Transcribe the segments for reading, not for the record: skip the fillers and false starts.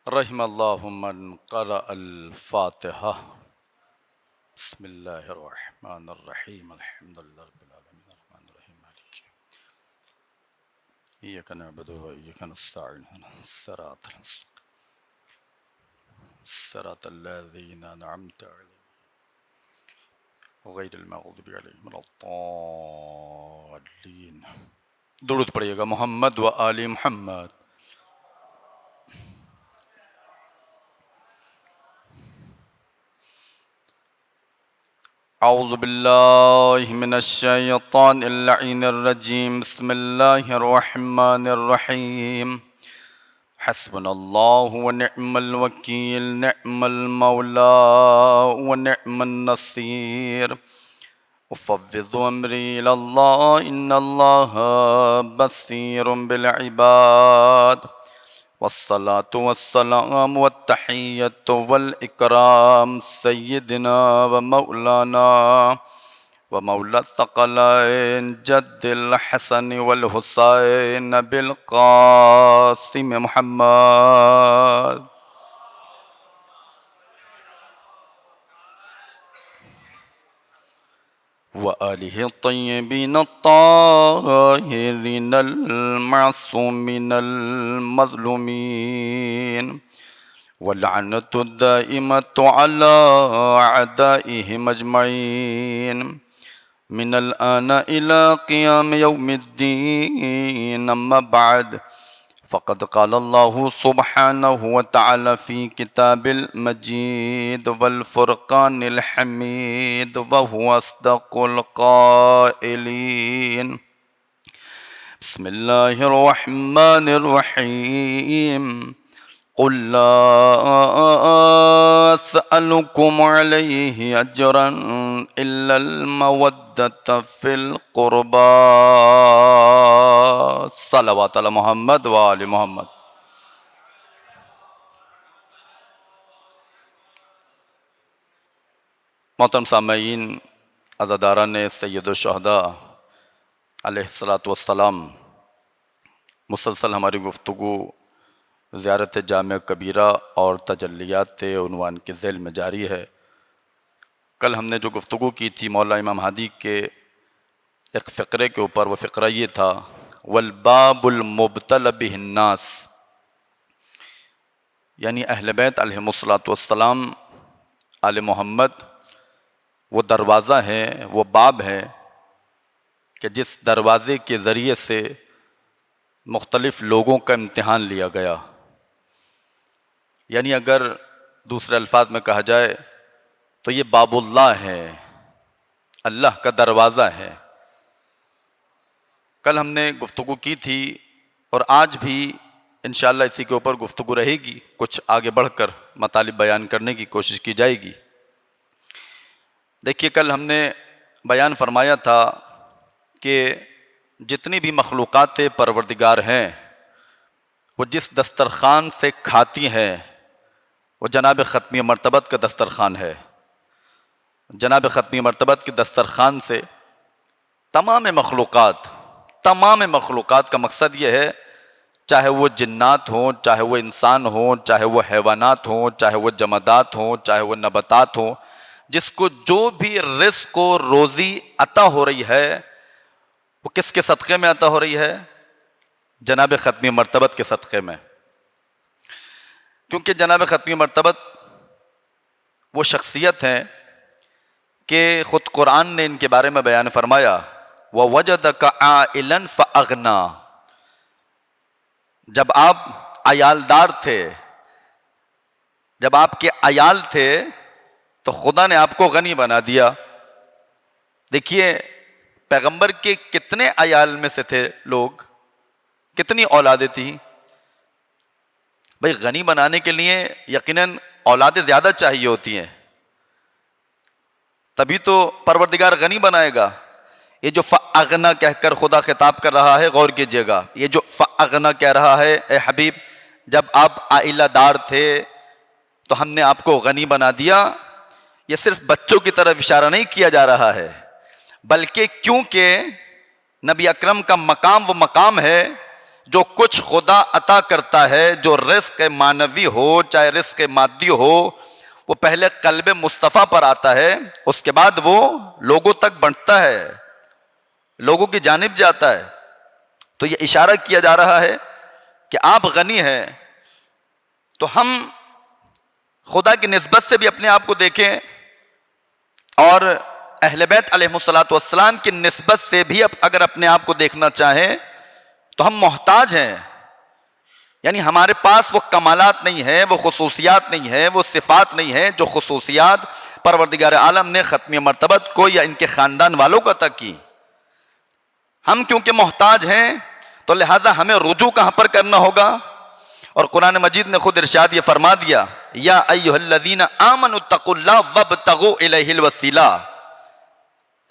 رحم اللہ من قرأ الفاتحہ بسم اللہ الرحمن الرحیم الحمد للہ رب العالمین الرحمن الرحیم مالک ایاک نعبد و ایاک نستعین صراط الذین انعمت علیہم غیر المغضوب علیہم ولا الضالین۔ درود پڑھیے گا محمد و آل محمد۔ اعوذ باللہ من الشیطان اللعین الرجیم بسم اللہ الرحمن الرحیم حسبنا اللہ ونعم الوکیل نعم المولا ونعم النصیر افوض امری اللہ ان اللہ بصیر بالعباد والصلاة والسلام والتحیۃ والاکرام سیدنا ومولانا ومولا الثقلین جد الحسن والحسین بالقاسم محمد وآلہ الطیبین الطاہرین المعصومین المظلومین واللعنۃ الدائمۃ علی اعدائہم اجمعین من الآن إلى قیام یوم الدین اما بعد فقد قال اللہ سبحانہ وتعالی فی کتاب المجید والفرقان الحمید وهو اصدق القائلین بسم اللہ الرحمن الرحیم قل لا اسألكم علیہ اجرا الا المودة فی القربى صلوات علی محمد و آل محمد۔ محترم سامعین، عزاداران سید الشہداء علیہ السلام، مسلسل ہماری گفتگو زیارت جامع کبیرہ اور تجلیات عنوان کے ذیل میں جاری ہے۔ کل ہم نے جو گفتگو کی تھی مولا امام ہادی کے ایک فقرے کے اوپر، وہ فقرہ یہ تھا والباب المبتل بہ الناس، یعنی اہل بیت علیہم السلام آل محمد وہ دروازہ ہے، وہ باب ہے کہ جس دروازے کے ذریعے سے مختلف لوگوں کا امتحان لیا گیا۔ یعنی اگر دوسرے الفاظ میں کہا جائے تو یہ باب اللہ ہے، اللہ کا دروازہ ہے۔ کل ہم نے گفتگو کی تھی اور آج بھی انشاءاللہ اسی کے اوپر گفتگو رہے گی، کچھ آگے بڑھ کر مطالب بیان کرنے کی کوشش کی جائے گی۔ دیکھیے، کل ہم نے بیان فرمایا تھا کہ جتنی بھی مخلوقات پروردگار ہیں وہ جس دسترخوان سے کھاتی ہیں وہ جناب ختمی مرتبت کا دسترخوان ہے۔ جناب ختمی مرتبت کے دسترخوان سے تمام مخلوقات کا مقصد یہ ہے، چاہے وہ جنات ہوں، چاہے وہ انسان ہوں، چاہے وہ حیوانات ہوں، چاہے وہ جمادات ہوں، چاہے وہ نباتات ہوں، جس کو جو بھی رزق و روزی عطا ہو رہی ہے وہ کس کے صدقے میں عطا ہو رہی ہے؟ جناب ختمی مرتبت کے صدقے میں۔ کیونکہ جناب ختمی مرتبت وہ شخصیت ہیں کہ خود قرآن نے ان کے بارے میں بیان فرمایا وَوَجَدَكَ عَائِلًا فَأَغْنَا۔ جب آپ عیالدار تھے، جب آپ کے عیال تھے تو خدا نے آپ کو غنی بنا دیا۔ دیکھیے، پیغمبر کے کتنے عیال میں سے تھے لوگ، کتنی اولادیں تھیں؟ بھئی غنی بنانے کے لیے یقیناً اولادیں زیادہ چاہیے ہوتی ہیں، تبھی تو پروردگار غنی بنائے گا۔ یہ جو فَأَغْنَا کہہ کر خدا خطاب کر رہا ہے، غور کیجئے گا، یہ جو فَأَغْنَا کہہ رہا ہے، اے حبیب جب آپ عائلہ دار تھے تو ہم نے آپ کو غنی بنا دیا، یہ صرف بچوں کی طرف اشارہ نہیں کیا جا رہا ہے، بلکہ کیونکہ نبی اکرم کا مقام وہ مقام ہے جو کچھ خدا عطا کرتا ہے، جو رزق معنوی ہو چاہے رزق مادی ہو، وہ پہلے قلب مصطفیٰ پر آتا ہے، اس کے بعد وہ لوگوں تک بنٹتا ہے، لوگوں کی جانب جاتا ہے۔ تو یہ اشارہ کیا جا رہا ہے کہ آپ غنی ہیں، تو ہم خدا کی نسبت سے بھی اپنے آپ کو دیکھیں، اور اہل بیت علیہ الصلوۃ والسلام کی نسبت سے بھی اگر اپنے آپ کو دیکھنا چاہیں تو ہم محتاج ہیں، یعنی ہمارے پاس وہ کمالات نہیں ہیں، وہ خصوصیات نہیں ہیں، وہ صفات نہیں ہیں جو خصوصیات پروردگار عالم نے ختمی مرتبت کو یا ان کے خاندان والوں کو عطا کی۔ ہم کیونکہ محتاج ہیں تو لہٰذا ہمیں رجوع کہاں پر کرنا ہوگا؟ اور قرآن مجید نے خود ارشاد یہ فرما دیا، یا ایھا الذین آمنوا اتقوا اللہ وابتغوا الیہ الوسیلہ،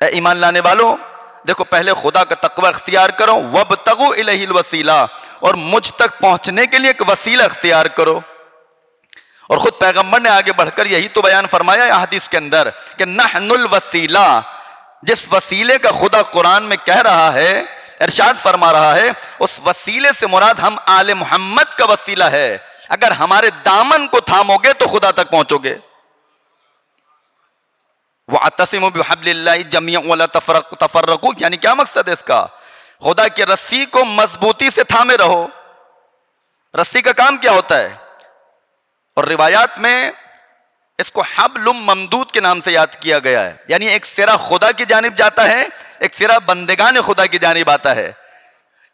اے ایمان لانے والو دیکھو پہلے خدا کا تقوی اختیار کرو، وابتغوا الیہ الوسیلہ، اور مجھ تک پہنچنے کے لیے ایک وسیلہ اختیار کرو۔ اور خود پیغمبر نے آگے بڑھ کر یہی تو بیان فرمایا ہے حدیث کے اندر کہ نحن الوسیلہ، جس وسیلے کا خدا قرآن میں کہہ رہا ہے، ارشاد فرما رہا ہے، اس وسیلے سے مراد ہم آل محمد کا وسیلہ ہے۔ اگر ہمارے دامن کو تھامو گے تو خدا تک پہنچو گے۔ وَاعْتَصِمُوا بِحَبْلِ اللَّهِ جَمِيعًا وَلَا تَفَرَّقُوا، یعنی کیا مقصد ہے اس کا؟ خدا کی رسی کو مضبوطی سے تھامے رہو۔ رسی کا کام کیا ہوتا ہے؟ اور روایات میں اس کو حبل ممدود کے نام سے یاد کیا گیا ہے، یعنی ایک سرا خدا کی جانب جاتا ہے، ایک سرا بندگان خدا کی جانب آتا ہے۔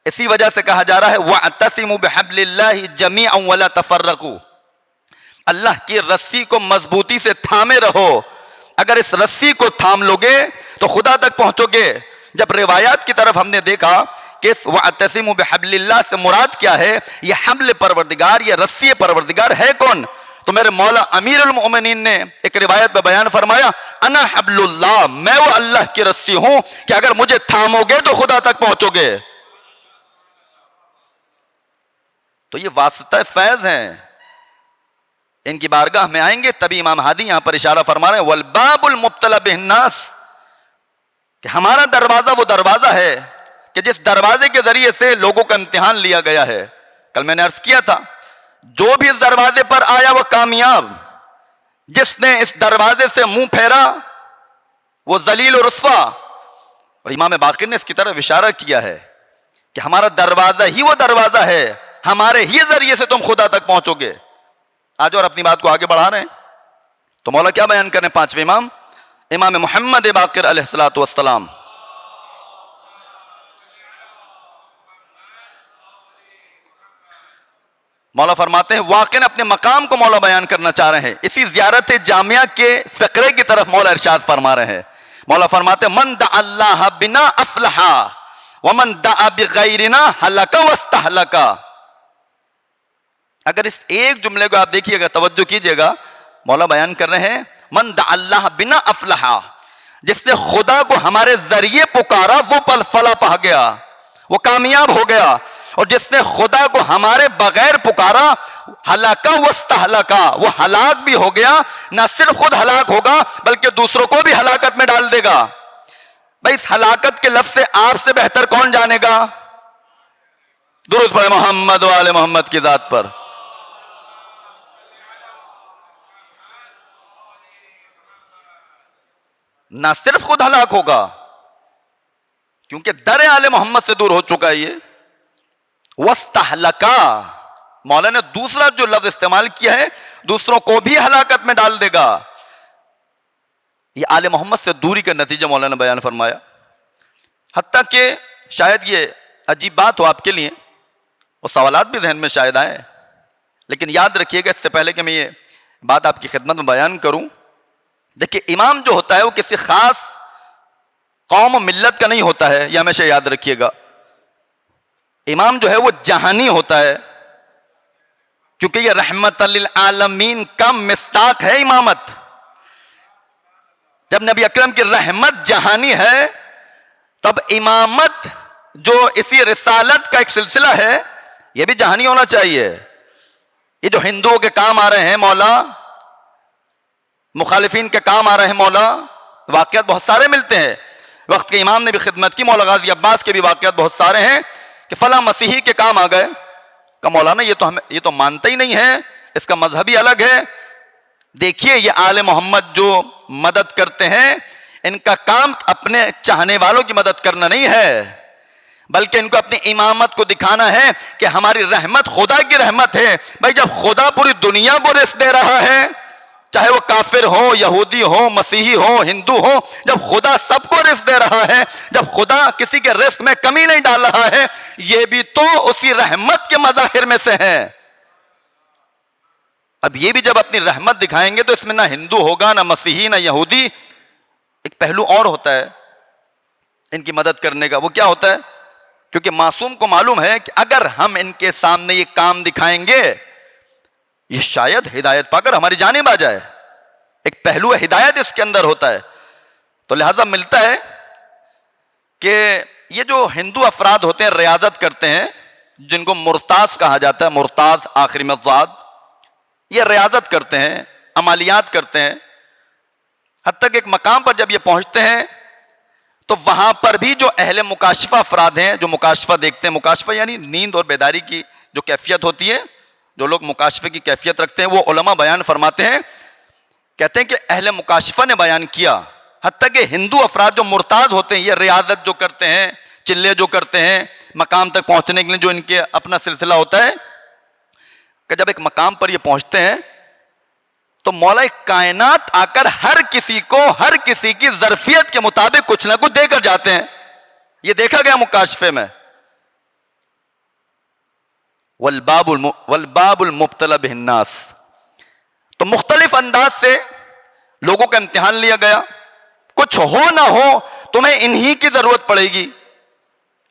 اسی وجہ سے کہا جا رہا ہے وَاعْتَصِمُوا بِحَبْلِ اللَّهِ جَمِيعًا وَلَا تَفَرَّقُوا، اللہ کی رسی کو مضبوطی سے تھامے رہو۔ اگر اس رسی کو تھام لو گے تو خدا تک پہنچو گے۔ جب روایات کی طرف ہم نے دیکھا کہ اس وَاعْتَصِمُوا بِحَبْلِ اللَّهِ سے مراد کیا ہے، یہ حبل پروردگار، یہ رسی پروردگار ہے کون؟ تو میرے مولا امیر المؤمنین نے ایک روایت میں بیان فرمایا، انا حبل اللہ، میں وہ اللہ کی رسی ہوں کہ اگر مجھے تھامو گے تو خدا تک پہنچو گے۔ تو یہ واسطہ فیض ہیں، ان کی بارگاہ میں آئیں گے تبھی امام ہادی یہاں پر اشارہ فرما رہے ہیں والباب المبتلی بہ الناس، کہ ہمارا دروازہ وہ دروازہ ہے کہ جس دروازے کے ذریعے سے لوگوں کا امتحان لیا گیا ہے۔ کل میں نے عرض کیا تھا جو بھی اس دروازے پر آیا وہ کامیاب، جس نے اس دروازے سے منہ پھیرا وہ ذلیل و رسوا۔ اور امام باقر نے اس کی طرف اشارہ کیا ہے کہ ہمارا دروازہ ہی وہ دروازہ ہے، ہمارے ہی ذریعے سے تم خدا تک پہنچو گے۔ آج اور اپنی بات کو آگے بڑھا رہے ہیں تو مولا کیا بیان کریں؟ پانچویں امام، امام محمد باقر علیہ الصلوۃ والسلام۔ مولا فرماتے ہیں واقعاً اپنے مقام کو مولا بیان کرنا چاہ رہے ہیں، اسی زیارت جامعہ کے فقرے کی طرف مولا ارشاد فرما رہے ہیں۔ مولا فرماتے ہیں من دعا اللہ بنا افلح ومن دعا بغیرنا ہلک واستہلک۔ اگر اس ایک جملے کو آپ دیکھیے گا، توجہ کیجئے گا، مولا بیان کر رہے ہیں من دعا اللہ بنا افلح، جس نے خدا کو ہمارے ذریعے پکارا وہ فلاح پا گیا، وہ کامیاب ہو گیا، اور جس نے خدا کو ہمارے بغیر پکارا ہلاکا واستہلکا، وہ ہلاک بھی ہو گیا، نہ صرف خود ہلاک ہوگا بلکہ دوسروں کو بھی ہلاکت میں ڈال دے گا۔ بھائی اس ہلاکت کے لفظ سے آپ سے بہتر کون جانے گا؟ درود پڑھے محمد و آل محمد کی ذات پر۔ نہ صرف خود ہلاک ہوگا کیونکہ در آل محمد سے دور ہو چکا ہے یہ، واستہلکا، مولا نے دوسرا جو لفظ استعمال کیا ہے دوسروں کو بھی ہلاکت میں ڈال دے گا۔ یہ آل محمد سے دوری کا نتیجہ مولا نے بیان فرمایا۔ حتیٰ کہ شاید یہ عجیب بات ہو آپ کے لیے اور سوالات بھی ذہن میں شاید آئے، لیکن یاد رکھیے گا اس سے پہلے کہ میں یہ بات آپ کی خدمت میں بیان کروں، دیکھیں امام جو ہوتا ہے وہ کسی خاص قوم و ملت کا نہیں ہوتا ہے، یہ ہمیشہ یاد رکھیے گا۔ امام جو ہے وہ جہانی ہوتا ہے، کیونکہ یہ رحمت للعالمین کا مصداق ہے امامت۔ جب نبی اکرم کی رحمت جہانی ہے تب امامت جو اسی رسالت کا ایک سلسلہ ہے یہ بھی جہانی ہونا چاہیے۔ یہ جو ہندوؤں کے کام آ رہے ہیں مولا، مخالفین کے کام آ رہے ہیں مولا، واقعات بہت سارے ملتے ہیں، وقت کے امام نے بھی خدمت کی، مولا غازی عباس کے بھی واقعات بہت سارے ہیں کہ فلاں مسیحی کے کام آ گئے، کہ مولانا یہ تو مانتا ہی نہیں ہے، اس کا مذہب ہی الگ ہے۔ دیکھیے یہ آل محمد جو مدد کرتے ہیں، ان کا کام اپنے چاہنے والوں کی مدد کرنا نہیں ہے، بلکہ ان کو اپنی امامت کو دکھانا ہے کہ ہماری رحمت خدا کی رحمت ہے۔ بھائی جب خدا پوری دنیا کو رزق دے رہا ہے، چاہے وہ کافر ہو، یہودی ہو، مسیحی ہو، ہندو ہو، جب خدا سب کو رزق دے رہا ہے، جب خدا کسی کے رزق میں کمی نہیں ڈال رہا ہے، یہ بھی تو اسی رحمت کے مظاہر میں سے ہے۔ اب یہ بھی جب اپنی رحمت دکھائیں گے تو اس میں نہ ہندو ہوگا، نہ مسیحی، نہ یہودی۔ ایک پہلو اور ہوتا ہے ان کی مدد کرنے کا، وہ کیا ہوتا ہے؟ کیونکہ معصوم کو معلوم ہے کہ اگر ہم ان کے سامنے یہ کام دکھائیں گے، یہ شاید ہدایت پا کر ہماری جانب آ جائے۔ ایک پہلو ہدایت اس کے اندر ہوتا ہے۔ تو لہذا ملتا ہے کہ یہ جو ہندو افراد ہوتے ہیں، ریاضت کرتے ہیں، جن کو مرتاز کہا جاتا ہے، مرتاز آخری میں ضاد، یہ ریاضت کرتے ہیں، عملیات کرتے ہیں، حتیٰ کہ ایک مقام پر جب یہ پہنچتے ہیں تو وہاں پر بھی جو اہل مکاشفہ افراد ہیں، جو مکاشفہ دیکھتے ہیں، مکاشفہ یعنی نیند اور بیداری کی جو کیفیت ہوتی ہے، جو لوگ مکاشفے کی کیفیت رکھتے ہیں، وہ علماء بیان فرماتے ہیں، کہتے ہیں کہ اہل مکاشفہ نے بیان کیا، حتیٰ کہ ہندو افراد جو مرتاز ہوتے ہیں، یہ ریاضت جو کرتے ہیں، چلے جو کرتے ہیں، مقام تک پہنچنے کے لیے جو ان کے اپنا سلسلہ ہوتا ہے، کہ جب ایک مقام پر یہ پہنچتے ہیں تو مولا کائنات آ کر ہر کسی کو ہر کسی کی ظرفیت کے مطابق کچھ نہ کچھ دے کر جاتے ہیں۔ یہ دیکھا گیا مکاشفے میں۔ والباب المبتلى به الناس، تو مختلف انداز سے لوگوں کا امتحان لیا گیا۔ کچھ ہو نہ ہو تمہیں انہی کی ضرورت پڑے گی،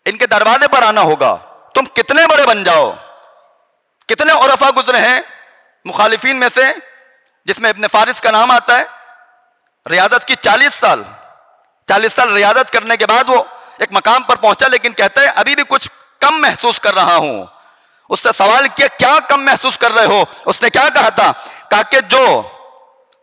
ان کے دروازے پر آنا ہوگا، تم کتنے بڑے بن جاؤ۔ کتنے عرفا گزرے ہیں مخالفین میں سے، جس میں ابن فارس کا نام آتا ہے، ریاضت کی 40 سال ریاضت کرنے کے بعد وہ ایک مقام پر پہنچا، لیکن کہتا ہے ابھی بھی کچھ کم محسوس کر رہا ہوں۔ اس سے سوال کیا کیا کم محسوس کر رہے ہو؟ اس نے کیا کہا تھا؟ کہا کہ جو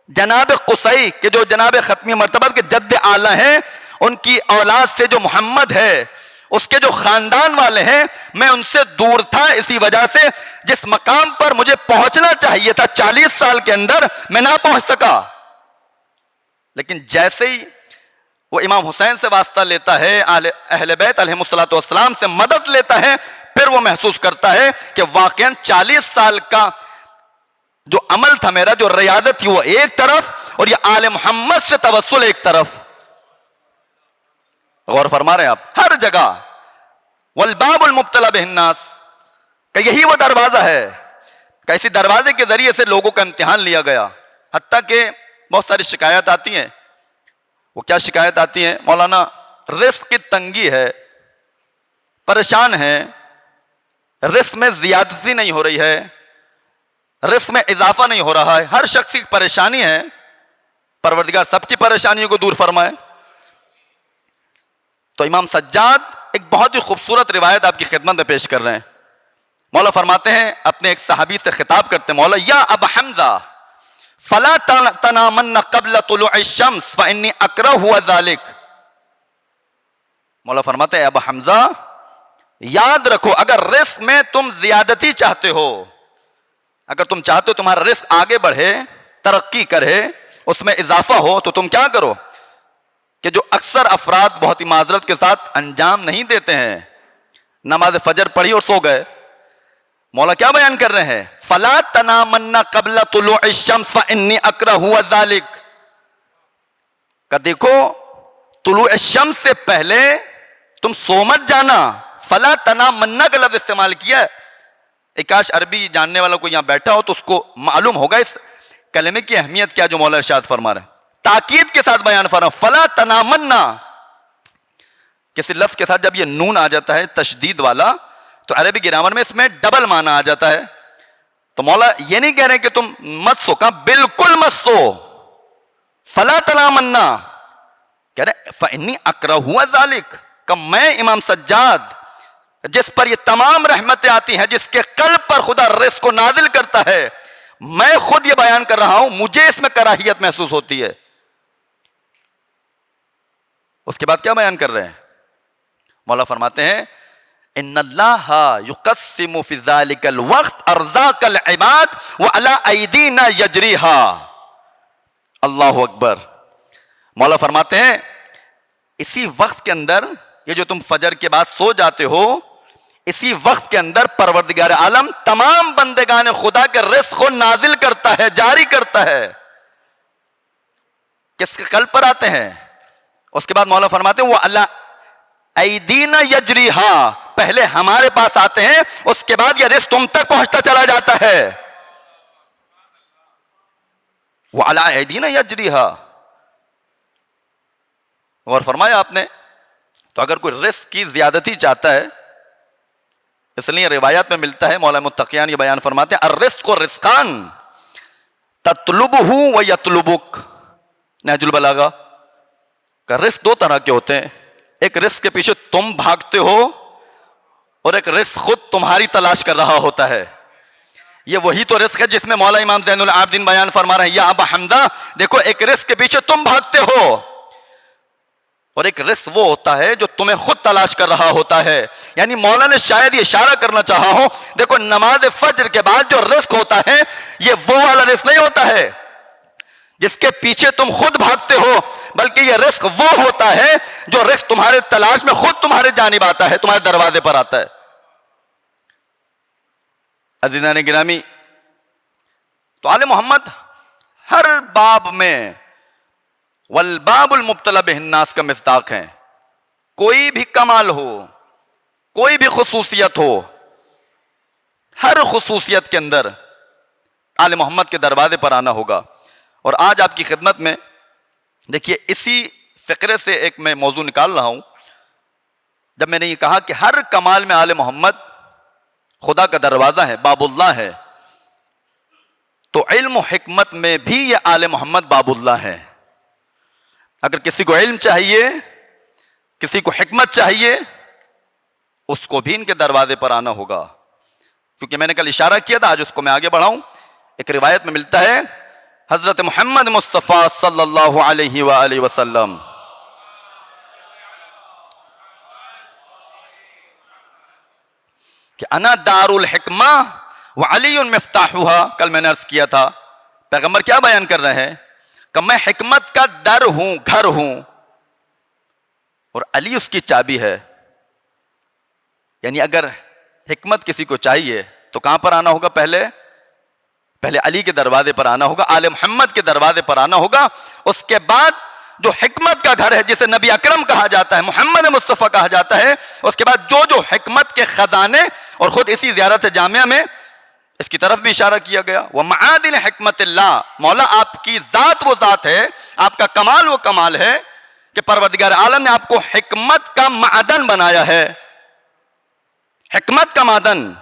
جناب قصی کہ جو جناب ختمی مرتبہ کے جد اعلیٰ ہیں، ان کی اولاد سے جو محمد ہے، اس کے جو خاندان والے ہیں، میں ان سے دور تھا اسی وجہ سے جس مقام پر مجھے پہنچنا چاہیے تھا 40 سال کے اندر میں نہ پہنچ سکا۔ لیکن جیسے ہی وہ امام حسین سے واسطہ لیتا ہے، اہل بیت علیہ السلام سے مدد لیتا ہے، پھر وہ محسوس کرتا ہے کہ واقعاً 40 سال کا جو عمل تھا میرا، جو ریاضت تھی، وہ ایک طرف، اور یہ آل محمد سے توسل ایک طرف۔ غور فرما رہے ہیں آپ؟ ہر جگہ والباب المبتلى به الناس، کہ یہی وہ دروازہ ہے، کہ اسی دروازے کے ذریعے سے لوگوں کا امتحان لیا گیا۔ حتیٰ کہ بہت ساری شکایت آتی ہیں۔ وہ کیا شکایت آتی ہیں؟ مولانا رزق کی تنگی ہے، پریشان ہے، رزق میں زیادتی نہیں ہو رہی ہے، رزق میں اضافہ نہیں ہو رہا ہے۔ ہر شخص کی پریشانی ہے، پروردگار سب کی پریشانیوں کو دور فرمائے۔ تو امام سجاد ایک بہت ہی خوبصورت روایت آپ کی خدمت میں پیش کر رہے ہیں۔ مولا فرماتے ہیں، اپنے ایک صحابی سے خطاب کرتے ہیں، مولا یا ابا حمزہ فلا تنامن قبل طلوع الشمس فانی اکرہ ذلک۔ مولا فرماتے ہیں ابا حمزہ یاد رکھو، اگر رزق میں تم زیادتی چاہتے ہو، اگر تم چاہتے ہو تمہارا رزق آگے بڑھے، ترقی کرے، اس میں اضافہ ہو، تو تم کیا کرو کہ جو اکثر افراد بہت ہی معذرت کے ساتھ انجام نہیں دیتے ہیں، نماز فجر پڑھی اور سو گئے۔ مولا کیا بیان کر رہے ہیں؟ فلا تنامن قبل طلوع الشمس فانی اکرہ ذلک، کہ دیکھو طلوع الشمس سے پہلے تم سو مت جانا۔ فلا تنامن کا لفظ استعمال کیا ہے۔ ایک کاش عربی جاننے والا کوئی یہاں بیٹھا ہو تو اس کو معلوم ہوگا اس کلمے کی اہمیت کیا جو مولا ارشاد فرما رہے ہیں۔ تاکید کے ساتھ بیان فرما، فلا تنامن، کسی لفظ کے ساتھ جب یہ نون آ جاتا ہے تشدید والا تو عربی گرامر میں اس میں ڈبل معنی آ جاتا ہے۔ تو مولا یہ نہیں کہہ رہے کہ تم مت سو، کہا بالکل مت سو، فلا تنامن، کہہ رہے فانی اکرہ ذلک، کہ میں امام سجاد جس پر یہ تمام رحمتیں آتی ہیں، جس کے قلب پر خدا رزق کو نازل کرتا ہے، میں خود یہ بیان کر رہا ہوں، مجھے اس میں کراہیت محسوس ہوتی ہے۔ اس کے بعد کیا بیان کر رہے ہیں؟ مولا فرماتے ہیں ان اللہ یقسم فی ذلک الوقت ارزاق العباد وعلی ایدینا یجریہا. اللہ اکبر. مولا فرماتے ہیں اسی وقت کے اندر، یہ جو تم فجر کے بعد سو جاتے ہو، اسی وقت کے اندر پروردگار عالم تمام بندگان خدا کے رزق کو نازل کرتا ہے، جاری کرتا ہے. کس کے قلب پر آتے ہیں؟ اس کے بعد مولا فرماتے ہیں وہ اللہ ایدینا یجریہا، پہلے ہمارے پاس آتے ہیں، اس کے بعد یہ رزق تم تک پہنچتا چلا جاتا ہے. وہ اللہ ایدینا یجریہا. غور فرمایا آپ نے. تو اگر کوئی رزق کی زیادتی چاہتا ہے، اس لیے روایات میں ملتا ہے، مولا متقیان یہ بیان فرماتے ہیں الرزق رزقان تطلبہ و یطلبک. نہج البلاغہ کا رزق دو طرح کے ہوتے ہیں، ایک رزق کے پیچھے تم بھاگتے ہو اور ایک رزق خود تمہاری تلاش کر رہا ہوتا ہے. یہ وہی تو رزق ہے جس میں مولا امام زین العابدین بیان فرما رہے ہیں یا ابا حمدہ دیکھو ایک رزق کے پیچھے تم بھاگتے ہو اور ایک رزق وہ ہوتا ہے جو تمہیں خود تلاش کر رہا ہوتا ہے. یعنی مولا نے شاید یہ اشارہ کرنا چاہا ہو، دیکھو نماز فجر کے بعد جو رزق ہوتا ہے یہ وہ والا رزق نہیں ہوتا ہے جس کے پیچھے تم خود بھاگتے ہو، بلکہ یہ رزق وہ ہوتا ہے جو رزق تمہارے تلاش میں خود تمہارے جانب آتا ہے، تمہارے دروازے پر آتا ہے. عزیزان گرامی، تو آل محمد ہر باب میں والباب المبتلا بہ الناس کا مصداق ہیں. کوئی بھی کمال ہو، کوئی بھی خصوصیت ہو، ہر خصوصیت کے اندر آل محمد کے دروازے پر آنا ہوگا. اور آج آپ کی خدمت میں دیکھیے اسی فقرے سے ایک میں موضوع نکال رہا ہوں. جب میں نے یہ کہا کہ ہر کمال میں آل محمد خدا کا دروازہ ہے، باب اللہ ہے، تو علم و حکمت میں بھی یہ آل محمد باب اللہ ہے. اگر کسی کو علم چاہیے، کسی کو حکمت چاہیے، اس کو بھی ان کے دروازے پر آنا ہوگا. کیونکہ میں نے کل اشارہ کیا تھا، آج اس کو میں آگے بڑھاؤں. ایک روایت میں ملتا ہے حضرت محمد مصطفیٰ صلی اللہ علیہ وآلہ وسلم کہ انا دار الحکمہ وعلی مفتاحها. کل میں نے عرض کیا تھا پیغمبر کیا بیان کر رہے ہیں کہ میں حکمت کا در ہوں، گھر ہوں، اور علی اس کی چابی ہے. یعنی اگر حکمت کسی کو چاہیے تو کہاں پر آنا ہوگا؟ پہلے علی کے دروازے پر آنا ہوگا، آل محمد کے دروازے پر آنا ہوگا. اس کے بعد جو حکمت کا گھر ہے جسے نبی اکرم کہا جاتا ہے، محمد مصطفیٰ کہا جاتا ہے، اس کے بعد جو حکمت کے خزانے، اور خود اسی زیارت جامعہ میں اس کی طرف بھی اشارہ کیا گیا وَمَعَادِنِ حکمت اللہ. مولا آپ کی ذات وہ ذات ہے، آپ کا کمال وہ کمال ہے کہ پروردگار عالم نے آپ کو حکمت کا معدن بنایا ہے. حکمت کا معدن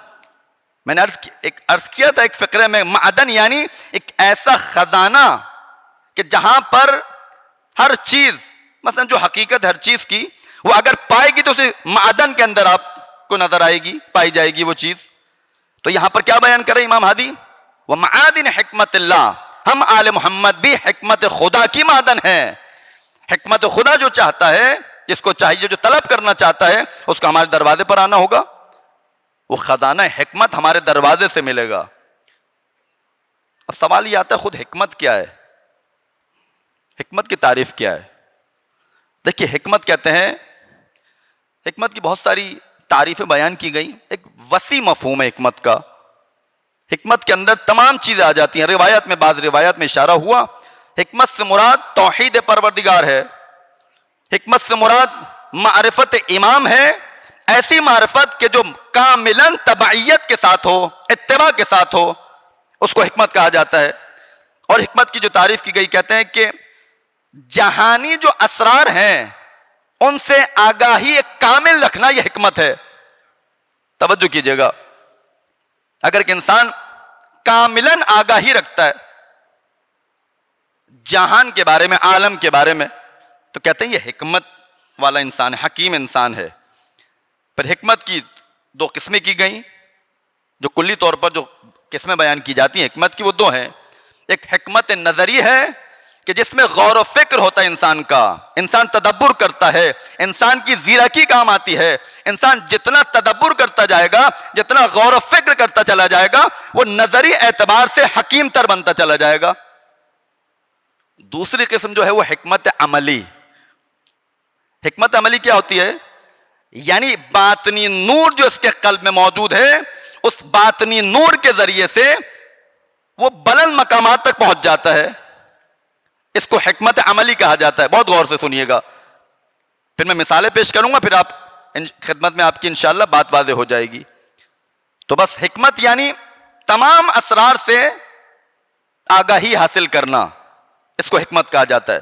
میں نے عرض کیا تھا ایک فقرے میں، معدن یعنی ایک ایسا خزانہ کہ جہاں پر ہر چیز، مثلا جو حقیقت ہر چیز کی، وہ اگر پائے گی تو اسے معدن کے اندر آپ کو نظر آئے گی، پائی جائے گی وہ چیز. تو یہاں پر کیا بیان کر رہے امام ہادی؟ وَمَعَادِنِ حکمت اللہ. ہم آل محمد بھی حکمت خدا کی معدن ہیں. حکمت خدا جو چاہتا ہے، جس کو چاہیے، جو طلب کرنا چاہتا ہے، اس کو ہمارے دروازے پر آنا ہوگا. وہ خزانہ حکمت ہمارے دروازے سے ملے گا. اب سوال یہ آتا ہے خود حکمت کیا ہے؟ حکمت کی تعریف کیا ہے؟ دیکھیے حکمت کہتے ہیں، حکمت کی بہت ساری تعریفیں بیان کی گئی. ایک وسیع مفہوم ہے حکمت کا. حکمت کے اندر تمام چیزیں آ جاتی ہیں. روایات میں، بعض روایات میں اشارہ ہوا حکمت سے مراد توحید پروردگار ہے. حکمت سے مراد معرفت امام ہے، ایسی معرفت کہ جو کاملاً تبعیت کے ساتھ ہو، اتباع کے ساتھ ہو، اس کو حکمت کہا جاتا ہے. اور حکمت کی جو تعریف کی گئی، کہتے ہیں کہ جہانی جو اسرار ہیں ان سے آگاہی کامل رکھنا یہ حکمت ہے. توجہ کیجئے گا، اگر ایک انسان کاملاً آگاہی رکھتا ہے جہان کے بارے میں، عالم کے بارے میں، تو کہتے ہیں یہ حکمت والا انسان ہے، حکیم انسان ہے. پر حکمت کی دو قسمیں کی گئیں، جو کلی طور پر جو قسمیں بیان کی جاتی ہیں حکمت کی وہ دو ہیں. ایک حکمت نظری ہے، کہ جس میں غور و فکر ہوتا ہے انسان کا، انسان تدبر کرتا ہے، انسان کی زیرکی کام آتی ہے. انسان جتنا تدبر کرتا جائے گا، جتنا غور و فکر کرتا چلا جائے گا، وہ نظری اعتبار سے حکیم تر بنتا چلا جائے گا. دوسری قسم جو ہے وہ حکمت عملی. حکمت عملی کیا ہوتی ہے؟ یعنی باطنی نور جو اس کے قلب میں موجود ہے، اس باطنی نور کے ذریعے سے وہ بلند مقامات تک پہنچ جاتا ہے. اس کو حکمت عملی کہا جاتا ہے. بہت غور سے سنیے گا، پھر میں مثالیں پیش کروں گا، پھر آپ خدمت میں آپ کی انشاءاللہ بات واضح ہو جائے گی. تو بس حکمت یعنی تمام اسرار سے آگاہی حاصل کرنا، اس کو حکمت کہا جاتا ہے.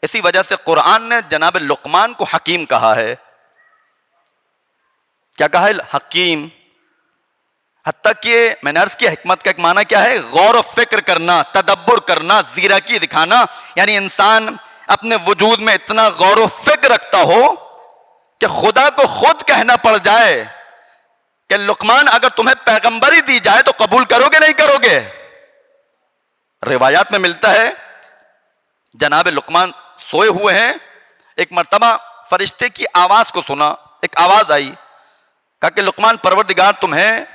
اسی وجہ سے قرآن نے جناب لقمان کو حکیم کہا ہے. کیا کہا ہے؟ حکیم. حتیٰ کہ میں نے عرض کیا حکمت کا ایک معنی کیا ہے؟ غور و فکر کرنا، تدبر کرنا، زیرکی دکھانا. یعنی انسان اپنے وجود میں اتنا غور و فکر رکھتا ہو کہ خدا کو خود کہنا پڑ جائے کہ لقمان اگر تمہیں پیغمبری دی جائے تو قبول کرو گے نہیں کرو گے؟ روایات میں ملتا ہے جناب لقمان سوئے ہوئے ہیں، ایک مرتبہ فرشتے کی آواز کو سنا. ایک آواز آئی، کہا کہ لقمان پروردگار تمہیں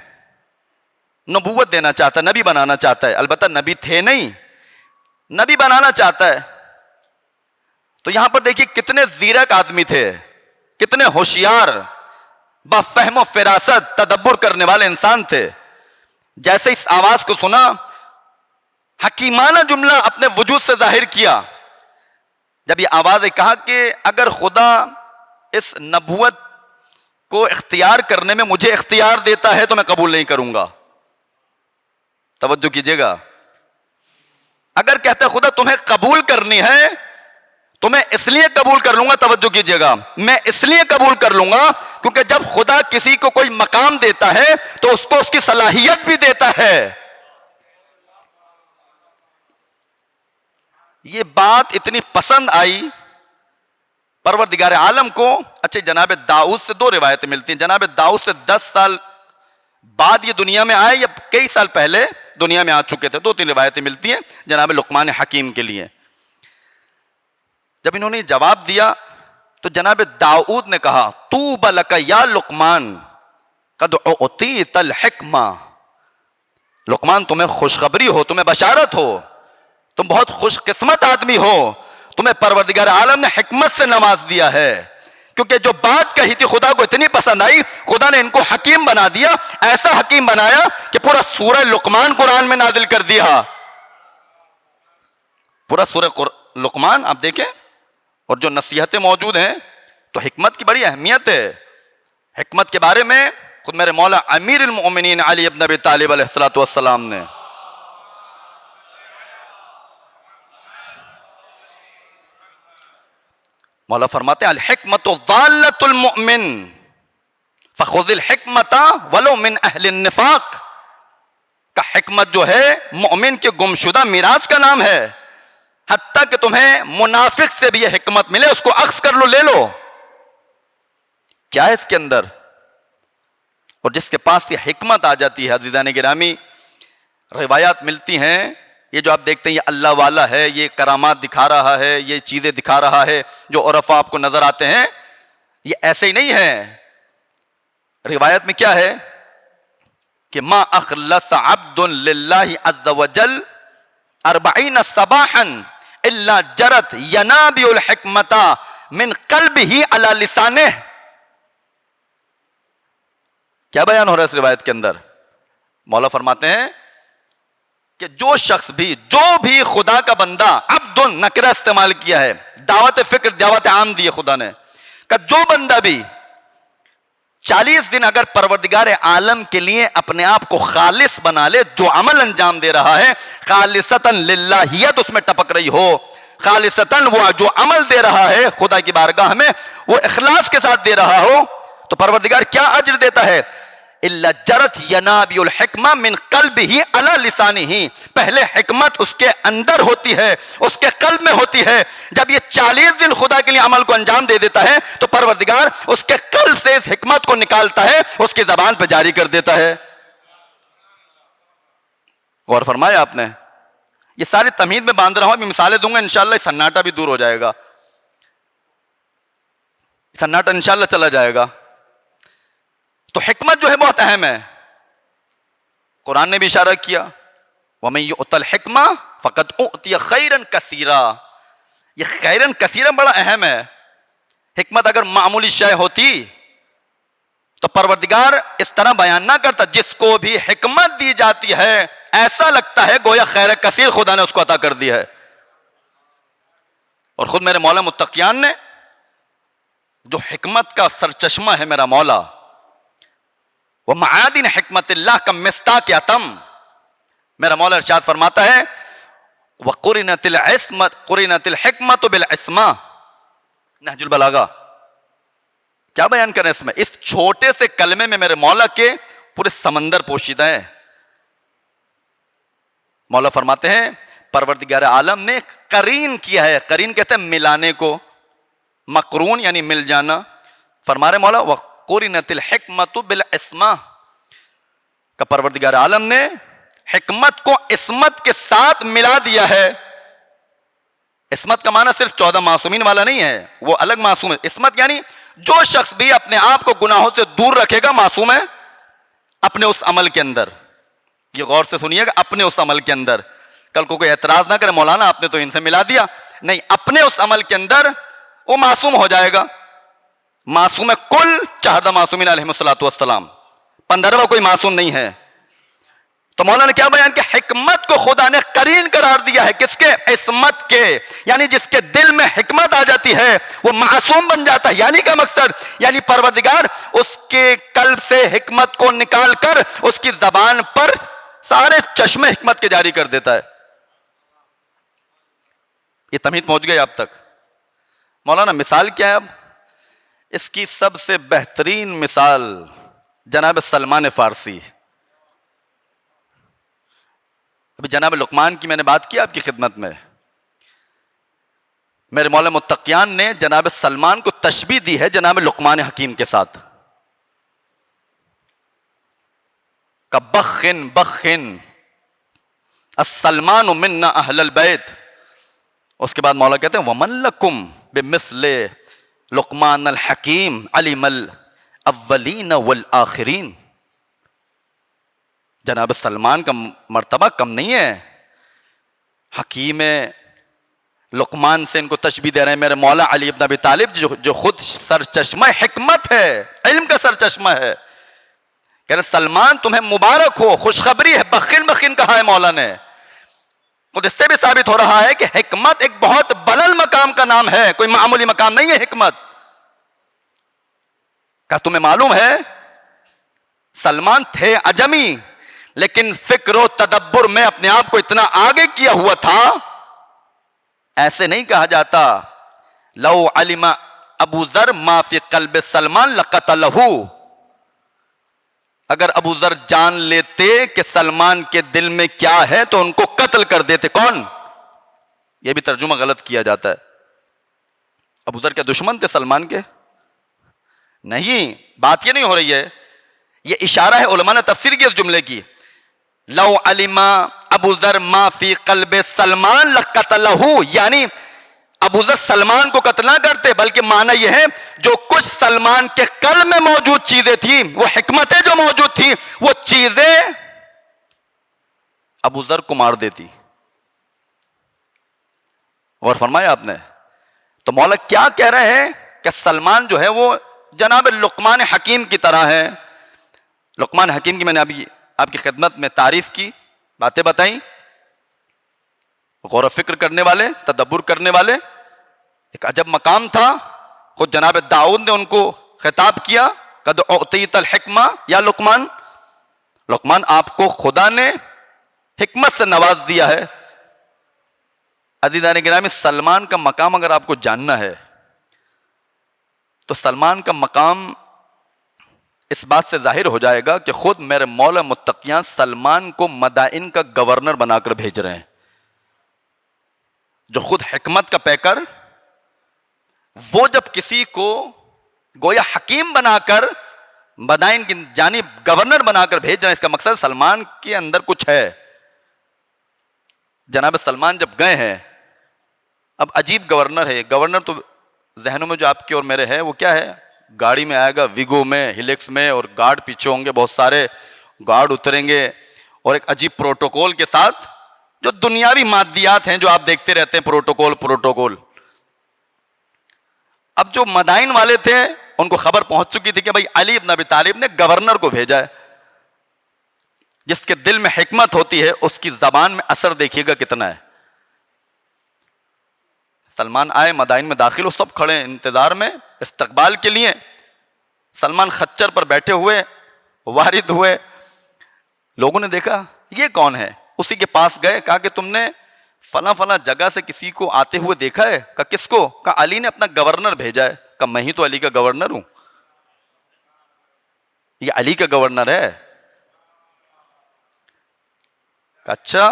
نبوت دینا چاہتا ہے، نبی بنانا چاہتا ہے. البتہ نبی تھے نہیں، نبی بنانا چاہتا ہے. تو یہاں پر دیکھیے کتنے زیرک آدمی تھے، کتنے ہوشیار، با فہم و فراست تدبر کرنے والے انسان تھے. جیسے اس آواز کو سنا، حکیمانہ جملہ اپنے وجود سے ظاہر کیا. جب یہ آواز کہا کہ اگر خدا اس نبوت کو اختیار کرنے میں مجھے اختیار دیتا ہے تو میں قبول نہیں کروں گا. توجہ کیجئے گا، اگر کہتا ہے خدا تمہیں قبول کرنی ہے تو میں اس لیے قبول کر لوں گا. توجہ کیجئے گا، میں اس لیے قبول کر لوں گا کیونکہ جب خدا کسی کو کوئی مقام دیتا ہے تو اس کو اس کی صلاحیت بھی دیتا ہے. یہ بات اتنی پسند آئی پروردگار عالم کو. اچھا، جناب داؤد سے دو روایتیں ملتی ہیں. جناب داؤد سے 10 سال بعد یہ دنیا میں آئے یا کئی سال پہلے دنیا میں آ چکے تھے. 2-3 روایتیں ملتی ہیں جناب لقمان حکیم کے لیے. جب انہوں نے جواب دیا تو جناب داؤد نے کہا طوبی لک یا لقمان قد اعطیت الحکمہ. لقمان تمہیں خوشخبری ہو، تمہیں بشارت ہو، تم بہت خوش قسمت آدمی ہو، تمہیں پروردگار عالم نے حکمت سے نواز دیا ہے. کیونکہ جو بات کہی تھی خدا کو اتنی پسند آئی، خدا نے ان کو حکیم بنا دیا. ایسا حکیم بنایا کہ پورا سورہ لقمان قرآن میں نازل کر دیا. پورا سورہ لقمان آپ دیکھیں، اور جو نصیحتیں موجود ہیں تو حکمت کی بڑی اہمیت ہے. حکمت کے بارے میں خود میرے مولا امیر المؤمنین علی ابن ابی طالب علیہ السلام نے مولا فرماتے ہیں الحکمت ضالۃ المؤمن فخذ الحکمت ولو من اہل النفاق. کا حکمت جو ہے مومن کے گمشدہ میراث کا نام ہے. حتیٰ کہ تمہیں منافق سے بھی یہ حکمت ملے اس کو اخذ کر لو، لے لو. کیا ہے اس کے اندر؟ اور جس کے پاس یہ حکمت آ جاتی ہے عزیزان گرامی، روایات ملتی ہیں یہ جو آپ دیکھتے ہیں یہ اللہ والا ہے، یہ کرامات دکھا رہا ہے، یہ چیزیں دکھا رہا ہے، جو عرفاء آپ کو نظر آتے ہیں یہ ایسے ہی نہیں ہے. روایت میں کیا ہے کہ ما اخلص عبد للہ عز وجل 40 صباحا الا جرت ینابع الحکمت من قلبہ علی لسانہ. کیا بیان ہو رہا ہے اس روایت کے اندر؟ مولا فرماتے ہیں کہ جو شخص بھی، جو بھی خدا کا بندہ، عبد نکرہ استعمال کیا ہے، دعوت فکر، دعوت عام دی ہے خدا نے، کہ جو بندہ بھی 40 دن اگر پروردگار عالم کے لیے اپنے آپ کو خالص بنا لے، جو عمل انجام دے رہا ہے خالصتاً للہیت اس میں ٹپک رہی ہو، خالصتاً وہ جو عمل دے رہا ہے خدا کی بارگاہ میں وہ اخلاص کے ساتھ دے رہا ہو، تو پروردگار کیا اجر دیتا ہے؟ الا جرت ینابع الحکمہ من قلبہ علی لسانہ. پہلے حکمت اس کے اندر ہوتی ہے، اس کے قلب میں ہوتی ہے. جب یہ 40 دن خدا کے لیے عمل کو انجام دے دیتا ہے تو پروردگار اس کے قلب سے اس حکمت کو نکالتا ہے، اس کی زبان پہ جاری کر دیتا ہے. غور فرمایا آپ نے؟ یہ ساری تمہید میں باندھ رہا ہوں، ابھی مثالیں دوں گا انشاءاللہ سناٹا بھی دور ہو جائے گا، سناٹا انشاءاللہ چلا جائے گا۔ تو حکمت جو ہے بہت اہم ہے، قرآن نے بھی اشارہ کیا وَمَن يُؤْتَ الْحِكْمَةَ فَقَدْ أُوتِيَ خَيْرًا كَثِيرًا، یہ خیرن کثیرن بڑا اہم ہے۔ حکمت اگر معمولی شے ہوتی تو پروردگار اس طرح بیان نہ کرتا، جس کو بھی حکمت دی جاتی ہے ایسا لگتا ہے گویا خیر کثیر خدا نے اس کو عطا کر دی ہے۔ اور خود میرے مولا متقیان نے جو حکمت کا سرچشمہ ہے میرا مولا، وہ معادن حکمت اللہ کا مصداق اتم، میرا مولا ارشاد فرماتا ہے وَقُرِنَتِ الْحِكْمَةُ بِالْعِصْمَةِ، نہج البلاغہ۔ کیا بیان کریں اس میں؟ اس چھوٹے سے کلمے میں میرے مولا کے پورے سمندر پوشیدہ ہے۔ مولا فرماتے ہیں پروردگار عالم نے قرین کیا ہے، قرین کہتے ہیں ملانے کو، مقرون یعنی مل جانا۔ فرما رہے مولا وَقُرِنَتِ الْحِكْمَةُ بِالْعِصْمَةِ، کہ پروردگار عالم نے حکمت کو عصمت کے ساتھ ملا دیا ہے۔ عصمت کا معنی صرف 14 معصومین والا نہیں ہے، وہ الگ معصوم ہے۔ عصمت یعنی جو شخص بھی اپنے آپ کو گناہوں سے دور رکھے گا معصوم ہے اپنے اس عمل کے اندر۔ یہ غور سے سنیے گا، اپنے اس عمل کے اندر، کل کو کوئی اعتراض نہ کرے مولانا آپ نے تو ان سے ملا دیا، نہیں، اپنے اس عمل کے اندر وہ معصوم ہو جائے گا۔ معصوم کل 14 معصومین علیہم السلام، 15واں کوئی معصوم نہیں ہے۔ تو مولانا نے کیا بیان کہ حکمت کو خدا نے قرین قرار دیا ہے، کس کے؟ عصمت کے، یعنی جس کے دل میں حکمت آ جاتی ہے وہ معصوم بن جاتا ہے۔ یعنی کیا مقصد؟ یعنی پروردگار اس کے قلب سے حکمت کو نکال کر اس کی زبان پر سارے چشمے حکمت کے جاری کر دیتا ہے۔ یہ تمہید پہنچ گئی اب تک؟ مولانا مثال کیا ہے اب؟ اس کی سب سے بہترین مثال جناب سلمان فارسی۔ ابھی جناب لقمان کی میں نے بات کی آپ کی خدمت میں، میرے مولا متقیان نے جناب سلمان کو تشبیہ دی ہے جناب لقمان حکیم کے ساتھ، کہ بخن بخن السلمان منا اہل البیت۔ اس کے بعد مولا کہتے ہیں وَمَن لَكُمْ بِمِثْلِ لقمان الحکیم علم الاولین والآخرین۔ جناب سلمان کا مرتبہ کم نہیں ہے، حکیم لقمان سے ان کو تشبیہ دے رہے ہیں میرے مولا علی بن ابی طالب جو خود سرچشمہ حکمت ہے، علم کا سرچشمہ ہے۔ کہہ رہے سلمان تمہیں مبارک ہو، خوشخبری ہے۔ بخن بخن کہا ہے مولا نے، خود اس سے بھی ثابت ہو رہا ہے کہ حکمت ایک بہت بلند مقام کا نام ہے، کوئی معمولی مقام نہیں ہے حکمت کا۔ تمہیں معلوم ہے سلمان تھے عجمی، لیکن فکر و تدبر میں اپنے آپ کو اتنا آگے کیا ہوا تھا، ایسے نہیں کہا جاتا لو علم ابو ذر ما فی قلب سلمان لقتلہ۔ اگر ابو ذر جان لیتے کہ سلمان کے دل میں کیا ہے تو ان کو قتل کر دیتے۔ کون؟ یہ بھی ترجمہ غلط کیا جاتا ہے۔ ابو ذر کے دشمن تھے سلمان کے؟ نہیں، بات یہ نہیں ہو رہی ہے، یہ اشارہ ہے علماء نے تفسیر کی اس جملے کی، لو علم ابو ذر ما فی قلب سلمان لقتلہ، یعنی ابو ذر سلمان کو قتل نہ کرتے، بلکہ معنی یہ ہے جو کچھ سلمان کے قلب میں موجود چیزیں تھیں، وہ حکمتیں جو موجود تھیں، وہ چیزیں ابو ذر کو مار دیتی۔ غور فرمایا آپ نے؟ تو مولا کیا کہہ رہے ہیں کہ سلمان جو ہے وہ جناب لقمان حکیم کی طرح ہے۔ لقمان حکیم کی میں نے ابھی آپ کی خدمت میں تعریف کی، باتیں بتائیں، غور و فکر کرنے والے، تدبر کرنے والے، ایک عجب مقام تھا۔ خود جناب داؤد نے ان کو خطاب کیا، قد اعطیت الحکمہ یا لقمان، لقمان آپ کو خدا نے حکمت سے نواز دیا ہے۔ عزیزان گرامی، سلمان کا مقام اگر آپ کو جاننا ہے تو سلمان کا مقام اس بات سے ظاہر ہو جائے گا کہ خود میرے مولا متقیان سلمان کو مدائن کا گورنر بنا کر بھیج رہے ہیں۔ جو خود حکمت کا پیکر، وہ جب کسی کو گویا حکیم بنا کر مدائن کی جانب گورنر بنا کر بھیج رہے ہیں، اس کا مقصد سلمان کے اندر کچھ ہے جناب سلمان جب گئے ہیں، اب عجیب گورنر ہے، گورنر تو ذہنوں میں جو آپ کے اور میرے ہے وہ کیا ہے، گاڑی میں آئے گا، ویگو میں، ہیلکس میں، اور گارڈ پیچھے ہوں گے، بہت سارے گارڈ اتریں گے، اور ایک عجیب پروٹوکول کے ساتھ، جو دنیاوی مادیات ہیں جو آپ دیکھتے رہتے ہیں، پروٹوکول. اب جو مدائن والے تھے ان کو خبر پہنچ چکی تھی کہ بھائی علی بن ابی طالب نے گورنر کو بھیجا ہے. جس کے دل میں حکمت ہوتی ہے اس کی زبان میں اثر دیکھیے گا کتنا ہے. سلمان آئے، مدائن میں داخل ہو، سب کھڑے انتظار میں استقبال کے لیے. سلمان خچر پر بیٹھے ہوئے وارد ہوئے. لوگوں نے دیکھا یہ کون ہے، اسی کے پاس گئے، کہا کہ تم نے فلاں فلاں جگہ سے کسی کو آتے ہوئے دیکھا ہے؟ کہا کس کو؟ کہا علی نے اپنا گورنر بھیجا ہے. کہا میں ہی تو علی کا گورنر ہوں، یہ علی کا گورنر ہے. کہا اچھا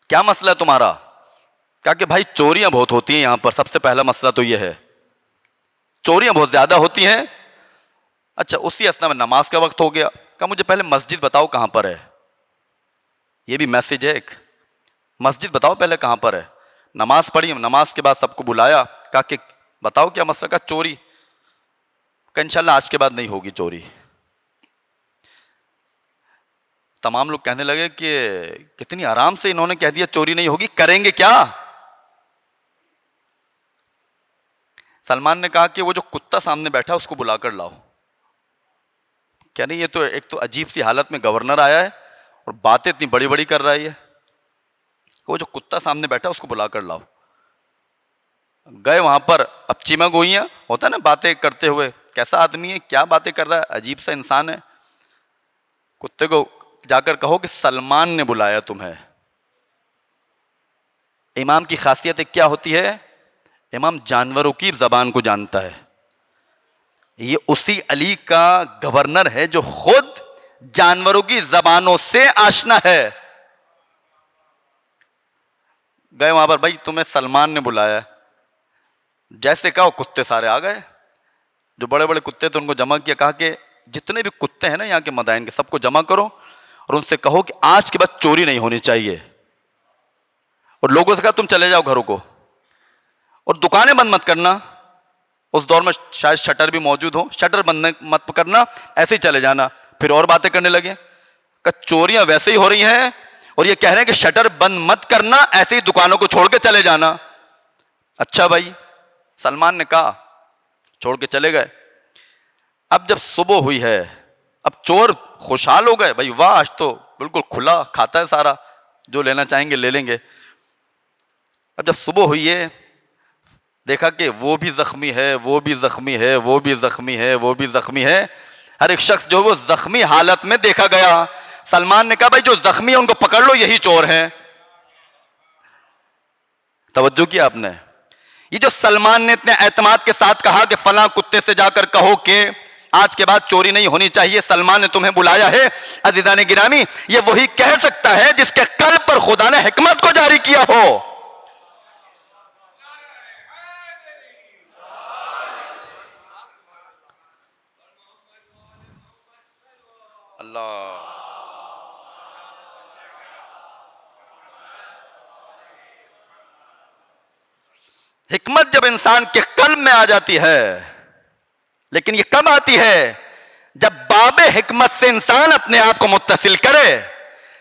کیا مسئلہ ہے تمہارا؟ کہا کہ بھائی چوریاں بہت ہوتی ہیں یہاں پر، سب سے پہلا مسئلہ تو یہ ہے، چوریاں بہت زیادہ ہوتی ہیں. اچھا اسی اثنا میں نماز کا وقت ہو گیا. کہا مجھے پہلے مسجد بتاؤ کہاں پر ہے، یہ بھی میسج ہے ایک، مسجد بتاؤ پہلے کہاں پر ہے. نماز پڑھی، نماز کے بعد سب کو بلایا، کہا کہ بتاؤ کیا مسئلہ؟ کا چوری. کہ انشاءاللہ آج کے بعد نہیں ہوگی چوری. تمام لوگ کہنے لگے کہ کتنی آرام سے انہوں نے کہہ دیا چوری نہیں ہوگی، کریں گے کیا؟ سلمان نے کہا کہ وہ جو کتا سامنے بیٹھا اس کو بلا کر لاؤ. کیا نہیں، یہ تو ایک تو عجیب سی حالت میں گورنر آیا ہے اور باتیں اتنی بڑی بڑی کر رہا ہے. وہ جو کتا سامنے بیٹھا اس کو بلا کر لاؤ. گئے وہاں پر، اب چیما گوئیاں ہوتا ہے نا، باتیں کرتے ہوئے، کیسا آدمی ہے، کیا باتیں کر رہا ہے، عجیب سا انسان ہے. کتے کو جا کر کہو کہ سلمان نے بلایا تمہیں. امام کی خاصیت کیا ہوتی ہے؟ امام جانوروں کی زبان کو جانتا ہے. یہ اسی علی کا گورنر ہے جو خود جانوروں کی زبانوں سے آشنا ہے. گئے وہاں پر، بھائی تمہیں سلمان نے بلایا. جیسے کہا کتے سارے آ گئے، جو بڑے بڑے کتے تھے ان کو جمع کیا. کہا کہ جتنے بھی کتے ہیں نا یہاں کے مدائن کے، سب کو جمع کرو اور ان سے کہو کہ آج کے بعد چوری نہیں ہونی چاہیے. اور لوگوں سے کہا تم چلے جاؤ گھروں کو، اور دکانیں بند مت کرنا. اس دور میں شاید شٹر بھی موجود ہو، شٹر بند مت کرنا، ایسے ہی چلے جانا. پھر اور باتیں کرنے لگے کہ چوریاں ویسے ہی ہو رہی ہیں اور یہ کہہ رہے ہیں کہ شٹر بند مت کرنا، ایسے ہی دکانوں کو چھوڑ کے چلے جانا. اچھا بھائی، سلمان نے کہا، چھوڑ کے چلے گئے. اب جب صبح ہوئی ہے، اب چور خوشحال ہو گئے، بھائی واہ آج تو بالکل کھلا کھاتا ہے، سارا جو لینا چاہیں گے لے لیں گے. اب جب صبح ہوئی ہے، دیکھا کہ وہ بھی زخمی ہے، وہ بھی زخمی ہے، وہ بھی زخمی ہے، وہ بھی زخمی ہے. ہر ایک شخص جو وہ زخمی حالت میں دیکھا گیا. سلمان نے کہا بھائی جو زخمی ہے ان کو پکڑ لو، یہی چور ہیں. توجہ کیا آپ نے؟ یہ جو سلمان نے اتنے اعتماد کے ساتھ کہا کہ فلاں کتے سے جا کر کہو کہ آج کے بعد چوری نہیں ہونی چاہیے، سلمان نے تمہیں بلایا ہے. عزیزان گرامی، یہ وہی کہہ سکتا ہے جس کے قلب پر خدا نے حکمت کو جاری کیا ہو. اللہ، حکمت جب انسان کے قلب میں آ جاتی ہے، لیکن یہ کب آتی ہے؟ جب باب حکمت سے انسان اپنے آپ کو متصل کرے.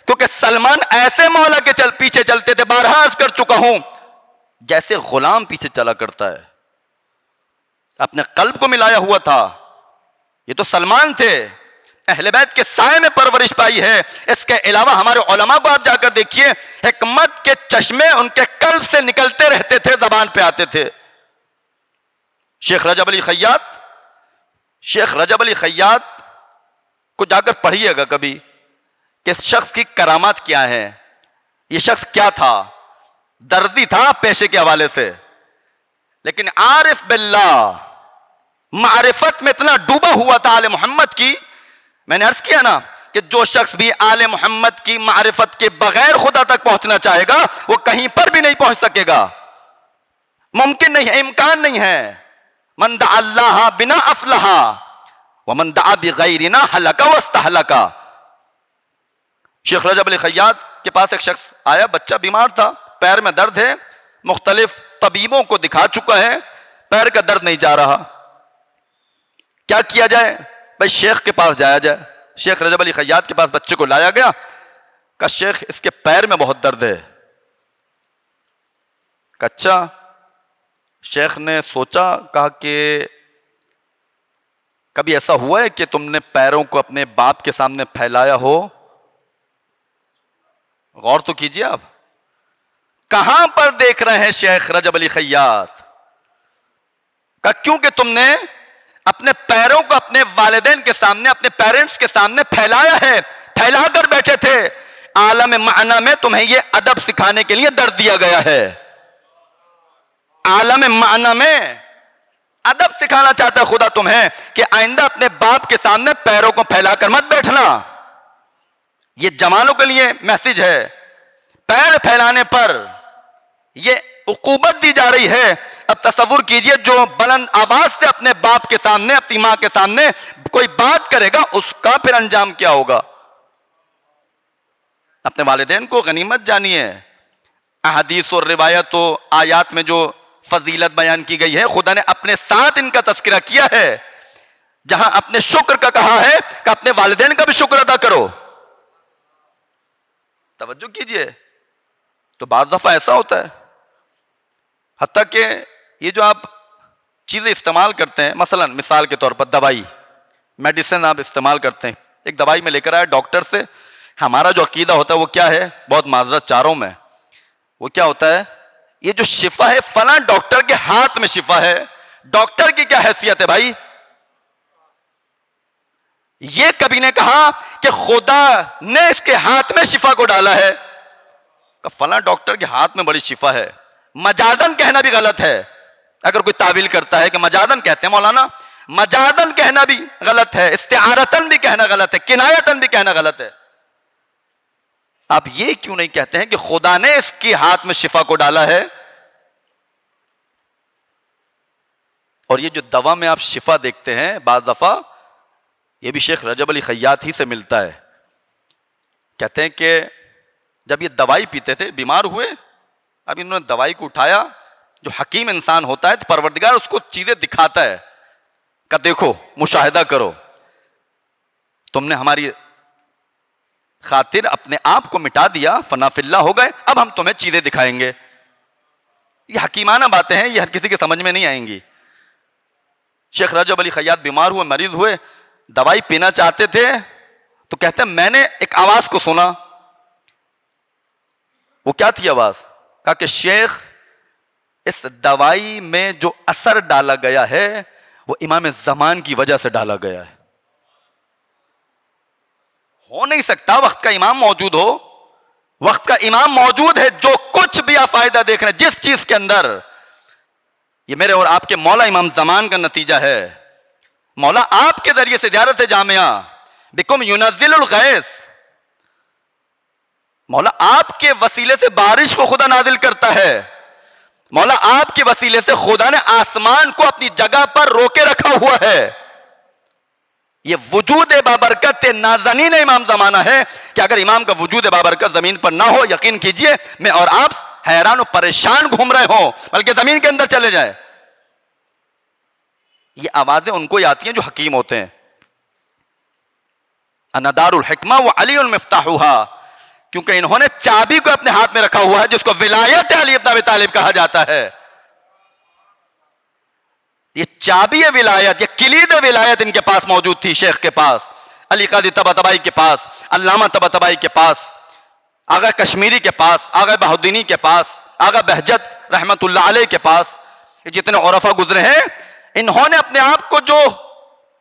کیونکہ سلمان ایسے مولا کے پیچھے چلتے تھے، بارہا عرض کر چکا ہوں، جیسے غلام پیچھے چلا کرتا ہے. اپنے قلب کو ملایا ہوا تھا. یہ تو سلمان تھے، اہل بیت کے سائے میں پرورش پائی ہے. اس کے علاوہ ہمارے علماء کو آپ جا کر دیکھیے، حکمت کے چشمے ان کے قلب سے نکلتے رہتے تھے، زبان پہ آتے تھے. شیخ رجب علی خیاط کو جا کر پڑھیے گا کبھی کہ اس شخص کی کرامات کیا ہے. یہ شخص کیا تھا؟ دردی تھا پیشے کے حوالے سے، لیکن عارف باللہ، معرفت میں اتنا ڈوبا ہوا تھا آل محمد کی. میں نے عرض کیا نا کہ جو شخص بھی آل محمد کی معرفت کے بغیر خدا تک پہنچنا چاہے گا وہ کہیں پر بھی نہیں پہنچ سکے گا. ممکن نہیں ہے، امکان نہیں ہے. من دعا اللہ بنا افلحا ومن دعا بغیرنا ہلک واستہلکا. شیخ رجب علی خیاط کے پاس ایک شخص آیا، بچہ بیمار تھا، پیر میں درد ہے، مختلف طبیبوں کو دکھا چکا ہے، پیر کا درد نہیں جا رہا، کیا کیا جائے؟ بھائی شیخ کے پاس جایا جائے۔ شیخ رجب علی خیاط کے پاس بچے کو لایا گیا، کہا شیخ اس کے پیر میں بہت درد ہے۔ کہا اچھا۔ شیخ نے سوچا، کہا کہ کبھی ایسا ہوا ہے کہ تم نے پیروں کو اپنے باپ کے سامنے پھیلایا ہو؟ غور تو کیجئے آپ، کہاں پر دیکھ رہے ہیں شیخ رجب علی خیاط؟ کہا کیونکہ تم نے اپنے پیروں کو اپنے والدین کے سامنے، اپنے پیرنٹس کے سامنے پھیلایا ہے، پھیلا کر بیٹھے تھے۔ عالم معنی میں تمہیں یہ ادب سکھانے کے لیے درد دیا گیا ہے۔ عالم معنی میں ادب سکھانا چاہتا ہے خدا تمہیں کہ آئندہ اپنے باپ کے سامنے پیروں کو پھیلا کر مت بیٹھنا۔ یہ جوانوں کے لیے میسج ہے۔ پیر پھیلانے پر یہ عقوبت دی جا رہی ہے۔ اب تصور کیجئے جو بلند آواز سے اپنے باپ کے سامنے، اپنی ماں کے سامنے کوئی بات کرے گا، اس کا پھر انجام کیا ہوگا؟ اپنے والدین کو غنیمت جانیے۔ احادیث اور روایت و آیات میں جو فضیلت بیان کی گئی ہے، خدا نے اپنے ساتھ ان کا تذکرہ کیا ہے۔ جہاں اپنے شکر کا کہا ہے کہ اپنے والدین کا بھی شکر ادا کرو۔ توجہ کیجئے۔ تو بعض دفعہ ایسا ہوتا ہے، حتیٰ کہ یہ جو آپ چیزیں استعمال کرتے ہیں، مثلا مثال کے طور پر دوائی، میڈیسن آپ استعمال کرتے ہیں، ایک دوائی میں لے کر آئے ڈاکٹر سے، ہمارا جو عقیدہ ہوتا ہے وہ کیا ہے؟ بہت معذرت چاروں میں، وہ کیا ہوتا ہے؟ یہ جو شفا ہے فلاں ڈاکٹر کے ہاتھ میں شفا ہے۔ ڈاکٹر کی کیا حیثیت ہے بھائی؟ یہ کبھی نے کہا کہ خدا نے اس کے ہاتھ میں شفا کو ڈالا ہے، کہ فلاں ڈاکٹر کے ہاتھ میں بڑی شفا ہے۔ مجازن کہنا بھی غلط ہے۔ اگر کوئی تعویل کرتا ہے کہ مجازن کہتے ہیں مولانا، مجازن کہنا بھی غلط ہے، استعارتن بھی کہنا غلط ہے، کنایتن بھی کہنا غلط ہے۔ آپ یہ کیوں نہیں کہتے ہیں کہ خدا نے اس کے ہاتھ میں شفا کو ڈالا ہے؟ اور یہ جو دوا میں آپ شفا دیکھتے ہیں بعض دفعہ، یہ بھی شیخ رجب علی خیاط ہی سے ملتا ہے۔ کہتے ہیں کہ جب یہ دوائی پیتے تھے، بیمار ہوئے، اب انہوں نے دوائی کو اٹھایا، جو حکیم انسان ہوتا ہے تو پروردگار اس کو چیزیں دکھاتا ہے کہ دیکھو، مشاہدہ کرو، تم نے ہماری خاطر اپنے آپ کو مٹا دیا، فنا فی اللہ ہو گئے، اب ہم تمہیں چیزیں دکھائیں گے۔ یہ حکیمانہ باتیں ہیں، یہ ہر کسی کے سمجھ میں نہیں آئیں گی۔ شیخ رجب علی خیاط بیمار ہوئے، مریض ہوئے، دوائی پینا چاہتے تھے، تو کہتے ہیں میں نے ایک آواز کو سنا۔ وہ کیا تھی آواز؟ کہا کہ شیخ اس دوائی میں جو اثر ڈالا گیا ہے وہ امام زمان کی وجہ سے ڈالا گیا ہے۔ ہو نہیں سکتا وقت کا امام موجود ہو، وقت کا امام موجود ہے، جو کچھ بھی آپ فائدہ دیکھ رہے ہیں جس چیز کے اندر، یہ میرے اور آپ کے مولا امام زمان کا نتیجہ ہے۔ مولا آپ کے ذریعے سے زیارت جامعہ بکم ینزل الغیث، مولا آپ کے وسیلے سے بارش کو خدا نازل کرتا ہے۔ مولا آپ کے وسیلے سے خدا نے آسمان کو اپنی جگہ پر روکے رکھا ہوا ہے۔ یہ وجود بابرکت نازنین امام زمانہ ہے کہ اگر امام کا وجود بابرکت زمین پر نہ ہو، یقین کیجئے میں اور آپ حیران و پریشان گھوم رہے ہوں، بلکہ زمین کے اندر چلے جائیں۔ یہ آوازیں ان کو ہی آتی ہیں جو حکیم ہوتے ہیں۔ انا دار الحکمہ وعلی مفتاحها، کیونکہ انہوں نے چابی کو اپنے ہاتھ میں رکھا ہوا ہے، جس کو ولایت علی ابن ابی طالب کہا جاتا ہے۔ یہ چابی ولایت، یہ کلید ولایت ان کے پاس موجود تھی، شیخ کے پاس، علی قاضی طباطبائی کے پاس، علامہ طباطبائی کے پاس، آغا کشمیری کے پاس، آغا بہودینی کے پاس، آغا بہجت رحمت اللہ علیہ کے پاس، یہ جتنے عرفا گزرے ہیں، انہوں نے اپنے آپ کو جو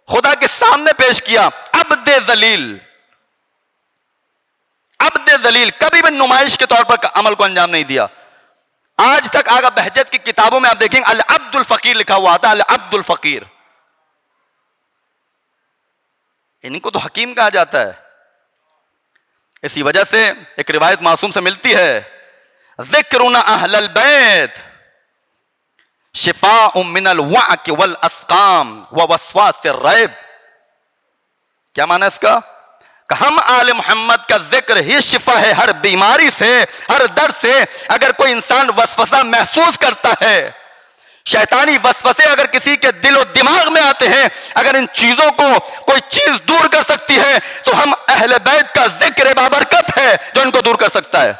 خدا کے سامنے پیش کیا، عبد ذلیل، عبد ذلیل، کبھی بھی نمائش کے طور پر عمل کو انجام نہیں دیا۔ آج تک آگا بہجت کی کتابوں میں آپ دیکھیں گے العبد الفقیر لکھا ہوا آتا ہے، العبد الفقیر۔ ان کو تو حکیم کہا جاتا ہے۔ اسی وجہ سے ایک روایت معصوم سے ملتی ہے، ذکرنا اہل البیت شفاء من الوعک والاسقام ووسواس الریب۔ کیا معنی ہے اس کا؟ کہ ہم آل محمد کا ذکر ہی شفا ہے ہر بیماری سے، ہر درد سے۔ اگر کوئی انسان وسوسہ محسوس کرتا ہے، شیطانی وسوسے اگر کسی کے دل و دماغ میں آتے ہیں، اگر ان چیزوں کو کوئی چیز دور کر سکتی ہے تو ہم اہل بیت کا ذکر بابرکت ہے جو ان کو دور کر سکتا ہے۔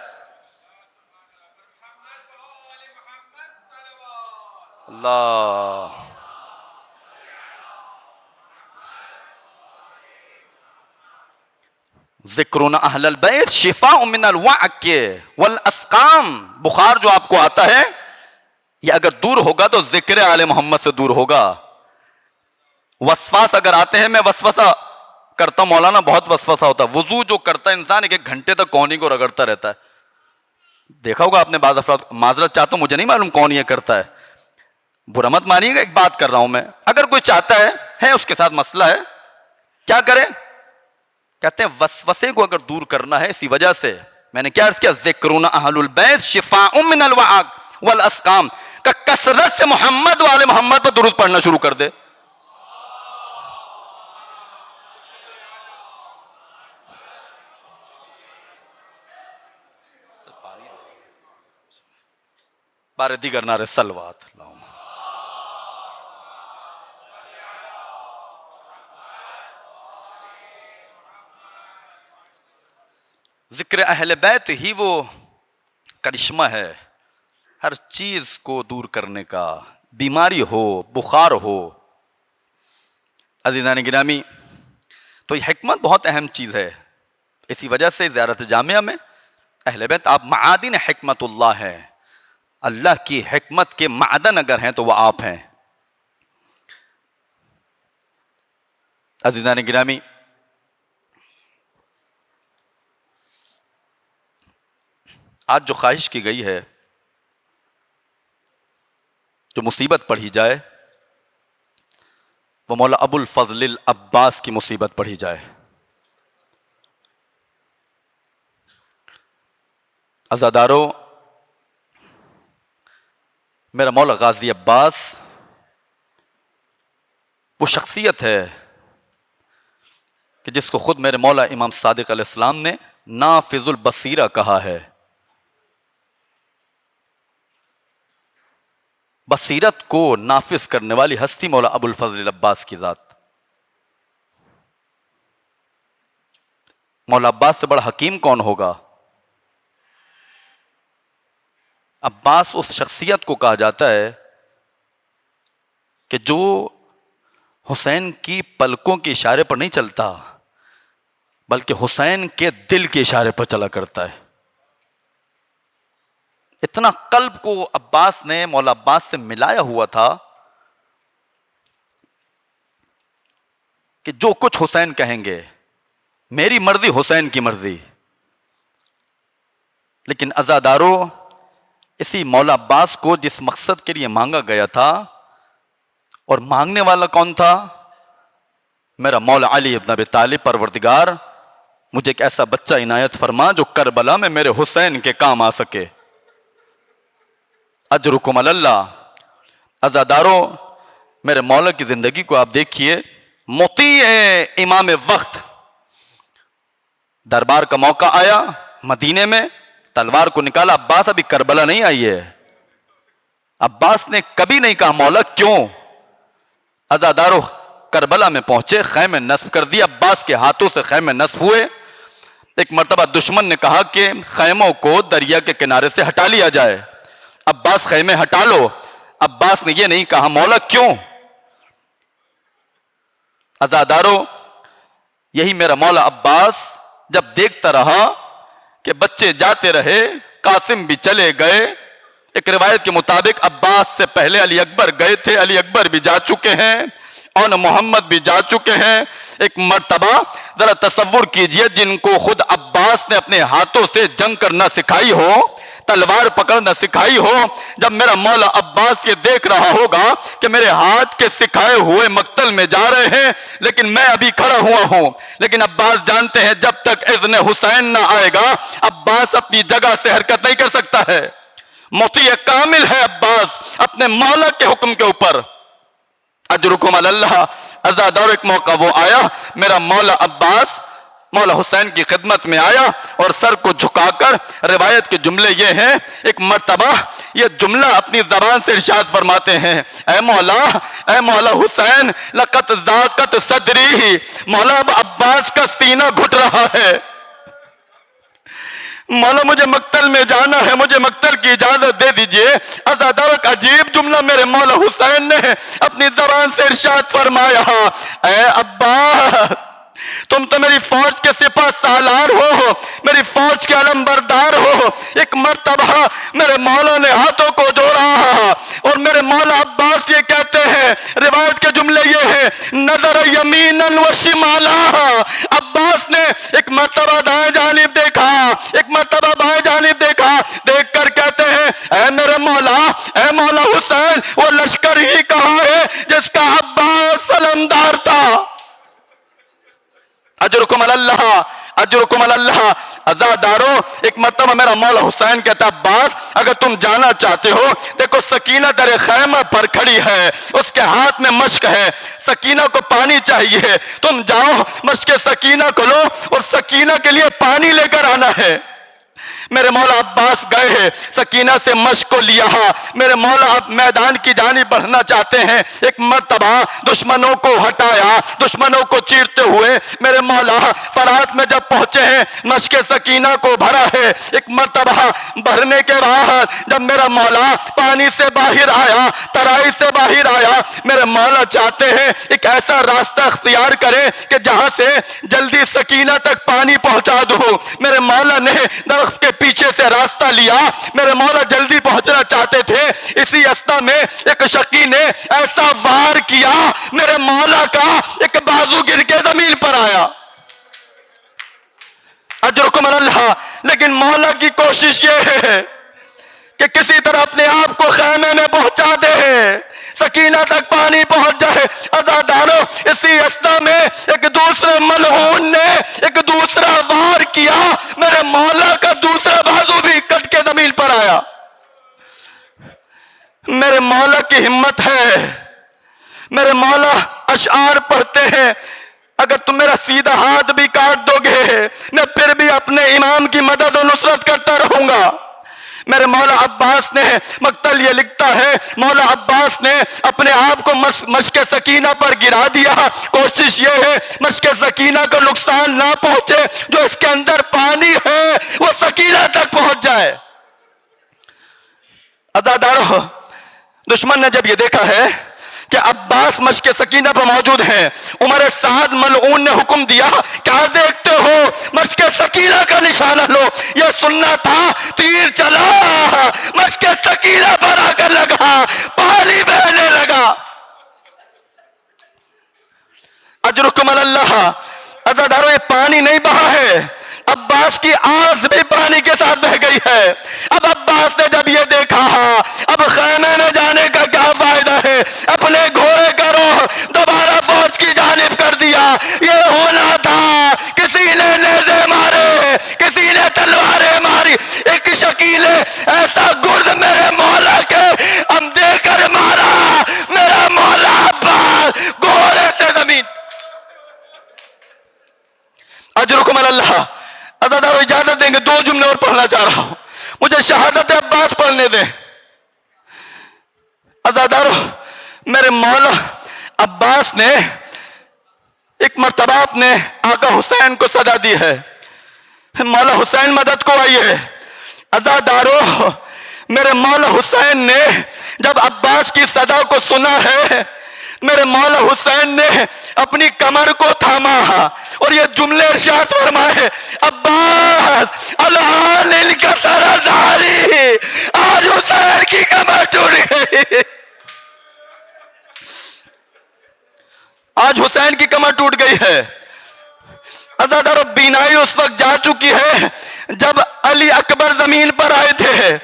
اللہ ذکرنا اہل البیت شفاء من الوعک والاسقام۔ بخار جو آپ کو آتا ہے یہ اگر دور ہوگا تو ذکر آل محمد سے دور ہوگا۔ وسواس اگر آتے ہیں، میں وسوسہ کرتا ہوں مولانا، بہت وسوسہ ہوتا ہے۔ وضو جو کرتا ہے انسان ایک گھنٹے تک کونی کو رگڑتا رہتا ہے، دیکھا ہوگا آپ نے بعض افراد۔ معذرت چاہتا ہوں، مجھے نہیں معلوم کون یہ کرتا ہے، برا مت مانیے گا، ایک بات کر رہا ہوں میں۔ اگر کوئی چاہتا ہے اس کے ساتھ مسئلہ ہے، کیا کرے؟ کہتے ہیں وسوسے کو اگر دور کرنا ہے، اسی وجہ سے میں نے کیا عرض کیا، ذکرنا اہل البیت شفاء من الوعک والاسقام، کہ کثرت سے محمد والے محمد پر درود پڑھنا شروع کر دے۔ بار دیگر نعرے صلوات اللہم۔ ذکر اہل بیت ہی وہ کرشمہ ہے ہر چیز کو دور کرنے کا، بیماری ہو، بخار ہو۔ عزیزان گرامی، تو یہ حکمت بہت اہم چیز ہے، اسی وجہ سے زیارت جامعہ میں اہل بیت آپ معادن حکمت اللہ ہیں، اللہ کی حکمت کے معدن اگر ہیں تو وہ آپ ہیں۔ عزیزان گرامی، آج جو خواہش کی گئی ہے، جو مصیبت پڑھی جائے، وہ مولا ابو الفضل العباس کی مصیبت پڑھی جائے۔ عزادارو، میرا مولا غازی عباس وہ شخصیت ہے کہ جس کو خود میرے مولا امام صادق علیہ السلام نے نافذ البصیرہ کہا ہے۔ بصیرت کو نافذ کرنے والی ہستی مولا ابو الفضل العباس کی ذات۔ مولا عباس سے بڑا حکیم کون ہوگا؟ عباس اس شخصیت کو کہا جاتا ہے کہ جو حسین کی پلکوں کے اشارے پر نہیں چلتا بلکہ حسین کے دل کے اشارے پر چلا کرتا ہے۔ اتنا قلب کو عباس نے مولا عباس سے ملایا ہوا تھا کہ جو کچھ حسین کہیں گے، میری مرضی حسین کی مرضی۔ لیکن عزادارو، اسی مولا عباس کو جس مقصد کے لیے مانگا گیا تھا، اور مانگنے والا کون تھا؟ میرا مولا علی ابن ابی طالب، پروردگار مجھے ایک ایسا بچہ عنایت فرما جو کربلا میں میرے حسین کے کام آ سکے۔ اجرکم علی اللہ۔ عزادارو، میرے مولا کی زندگی کو آپ دیکھیے، مطیع امام وقت، دربار کا موقع آیا مدینے میں، تلوار کو نکالا، عباس ابھی کربلا نہیں آئی ہے۔ عباس نے کبھی نہیں کہا مولا کیوں؟ عزادارو، کربلا میں پہنچے، خیمے نصب کر دیا، عباس کے ہاتھوں سے خیمے نصب ہوئے۔ ایک مرتبہ دشمن نے کہا کہ خیموں کو دریا کے کنارے سے ہٹا لیا جائے، عباس خیمے ہٹا لو۔ عباس نے یہ نہیں کہا مولا کیوں؟ عزادارو، یہی میرا مولا عباس جب دیکھتا رہا کہ بچے جاتے رہے، قاسم بھی چلے گئے، ایک روایت کے مطابق عباس سے پہلے علی اکبر گئے تھے، علی اکبر بھی جا چکے ہیں، اور محمد بھی جا چکے ہیں۔ ایک مرتبہ ذرا تصور کیجئے، جن کو خود عباس نے اپنے ہاتھوں سے جنگ کرنا سکھائی ہو، تلوار پکڑنا سکھائی ہو، جب میرا مولا عباس یہ دیکھ رہا ہوگا کہ میرے ہاتھ کے سکھائے ہوئے مقتل میں جا رہے ہیں لیکن میں ابھی کھڑا ہوا ہوں، لیکن عباس جانتے ہیں جب تک اذن حسین نہ آئے گا عباس اپنی جگہ سے حرکت نہیں کر سکتا ہے۔ مطیع کامل ہے عباس اپنے مولا کے حکم کے اوپر۔ اجرکم علی اللہ۔ عزادار، ایک موقع وہ آیا، میرا مولا عباس مولا حسین کی خدمت میں آیا اور سر کو جھکا کر، روایت کے جملے یہ ہیں، ایک مرتبہ یہ جملہ اپنی زبان سے ارشاد فرماتے ہیں، اے مولا حسین، لقد ضاقت صدری، مولا اب عباس کا سینہ گھٹ رہا ہے، مولا مجھے مقتل میں جانا ہے، مجھے مقتل کی اجازت دے دیجئے۔ عزادارو ایک عجیب جملہ میرے مولا حسین نے اپنی زبان سے ارشاد فرمایا، اے عباس، تم تو میری فوج کے سپہ سالار ہو، میری فوج کے علم بردار ہو۔ ایک مرتبہ میرے مولا نے ہاتھوں کو جوڑا اور میرے مولا عباس یہ کہتے ہیں، روایت کے جملے یہ ہیں، نظر یمیناً و شمالا، عباس نے ایک مرتبہ دائیں جانب دیکھا، ایک مرتبہ بائیں جانب دیکھا، دیکھ کر کہتے ہیں، اے میرے مولا، اے مولا حسین، وہ لشکر ہی کہاں ہے جس کا عباس علمدار تھا۔ اجرکم اللہ، اجرکم اللہ۔ عزادارو ایک مرتبہ میرا مولا حسین کہتا ہے، عباس اگر تم جانا چاہتے ہو، دیکھو سکینہ در خیمہ پر کھڑی ہے، اس کے ہاتھ میں مشک ہے، سکینہ کو پانی چاہیے، تم جاؤ مشک سکینہ کو لو اور سکینہ کے لیے پانی لے کر آنا ہے۔ میرے مولا عباس گئے ہیں، سکینہ سے مشک کو لیا، میرے مولا اب میدان کی جانب بڑھنا چاہتے ہیں، ایک مرتبہ دشمنوں کو ہٹایا، دشمنوں کو چیرتے ہوئے میرے مولا فرات میں جب پہنچے ہیں، مشک سکینہ کو بھرا ہے، ایک مرتبہ بھرنے کے بعد جب میرا مولا پانی سے باہر آیا، ترائی سے باہر آیا، میرے مولا چاہتے ہیں ایک ایسا راستہ اختیار کریں کہ جہاں سے جلدی سکینہ تک پانی پہنچا دو۔ میرے مولا نے درخت کے پیچھے سے راستہ لیا، میرے مولا جلدی پہنچنا چاہتے تھے، اسی اسنا میں ایک شقی نے ایسا وار کیا، میرے مولا کا ایک بازو گر کے زمین پر آیا۔ اجرکم اللہ۔ لیکن مولا کی کوشش یہ ہے کہ کسی طرح اپنے آپ کو خیمے میں پہنچا دے، سکینہ تک پانی پہنچ جائے۔ عزادارو اسی اسنا میں ایک دوسرے ملعون نے ایک دوسرا وار کیا، میرے مولا کا دوسرا بازو بھی کٹ کے زمین پر آیا۔ میرے مولا کی ہمت ہے، میرے مولا اشعار پڑھتے ہیں، اگر تم میرا سیدھا ہاتھ بھی کاٹ دو گے میں پھر بھی اپنے امام کی مدد و نصرت کرتا رہوں گا۔ میرے مولا عباس نے مقتل یہ لکھتا ہے، مولا عباس نے اپنے آپ کو مشک سکینہ پر گرا دیا، کوشش یہ ہے مشک سکینہ کو نقصان نہ پہنچے، جو اس کے اندر پانی ہے وہ سکینہ تک پہنچ جائے۔ عزادارو دشمن نے جب یہ دیکھا ہے کہ عباس مشک سکینہ پر موجود ہیں، عمر سعد ملعون نے حکم دیا، کیا دیکھتے ہو، مشک سکینہ کا نشانہ لو۔ یہ سننا تھا، تیر چلا، مشک سکینہ پر آ کر لگا، پانی بہنے لگا۔ اجرکم اللہ۔ عزادارو یہ پانی نہیں بہا ہے، عباس کی آنکھ بھی پانی کے ساتھ بہ گئی ہے۔ اب عباس نے جب یہ دیکھا، اب خیمے میں جانے کا کیا فائدہ ہے، اپنے گھوڑے کا رخ دوبارہ فوج کی جانب کر دیا۔ یہ ہونا تھا، کسی نے نیزے مارے، کسی نے تلواریں ماری، ایک شکی نے ایسا گرد میرے مولا کے ہم دے کر مارا، میرا مولا عباس گھوڑے سے زمین۔ اجرکم اللہ۔ عزادارو اجازت دیں گے دو جملے اور پڑھنا چاہ رہا ہوں، مجھے شہادت عباس پڑھنے دیں۔ عزادارو میرے مولا عباس نے ایک مرتبہ اپنے آقا حسین کو صدا دی ہے، مولا حسین مدد کو آئیے۔ عزادارو میرے مولا حسین نے جب عباس کی صدا کو سنا ہے، میرے مولا حسین نے اپنی کمر کو تھاما اور یہ جملے ارشاد فرمائے، عباس الآن ان کا سرازاری، آج حسین کی کمر ٹوٹ گئی، آج حسین کی کمر ٹوٹ گئی ہے۔ عزادارو بینائی اس وقت جا چکی ہے جب علی اکبر زمین پر آئے تھے،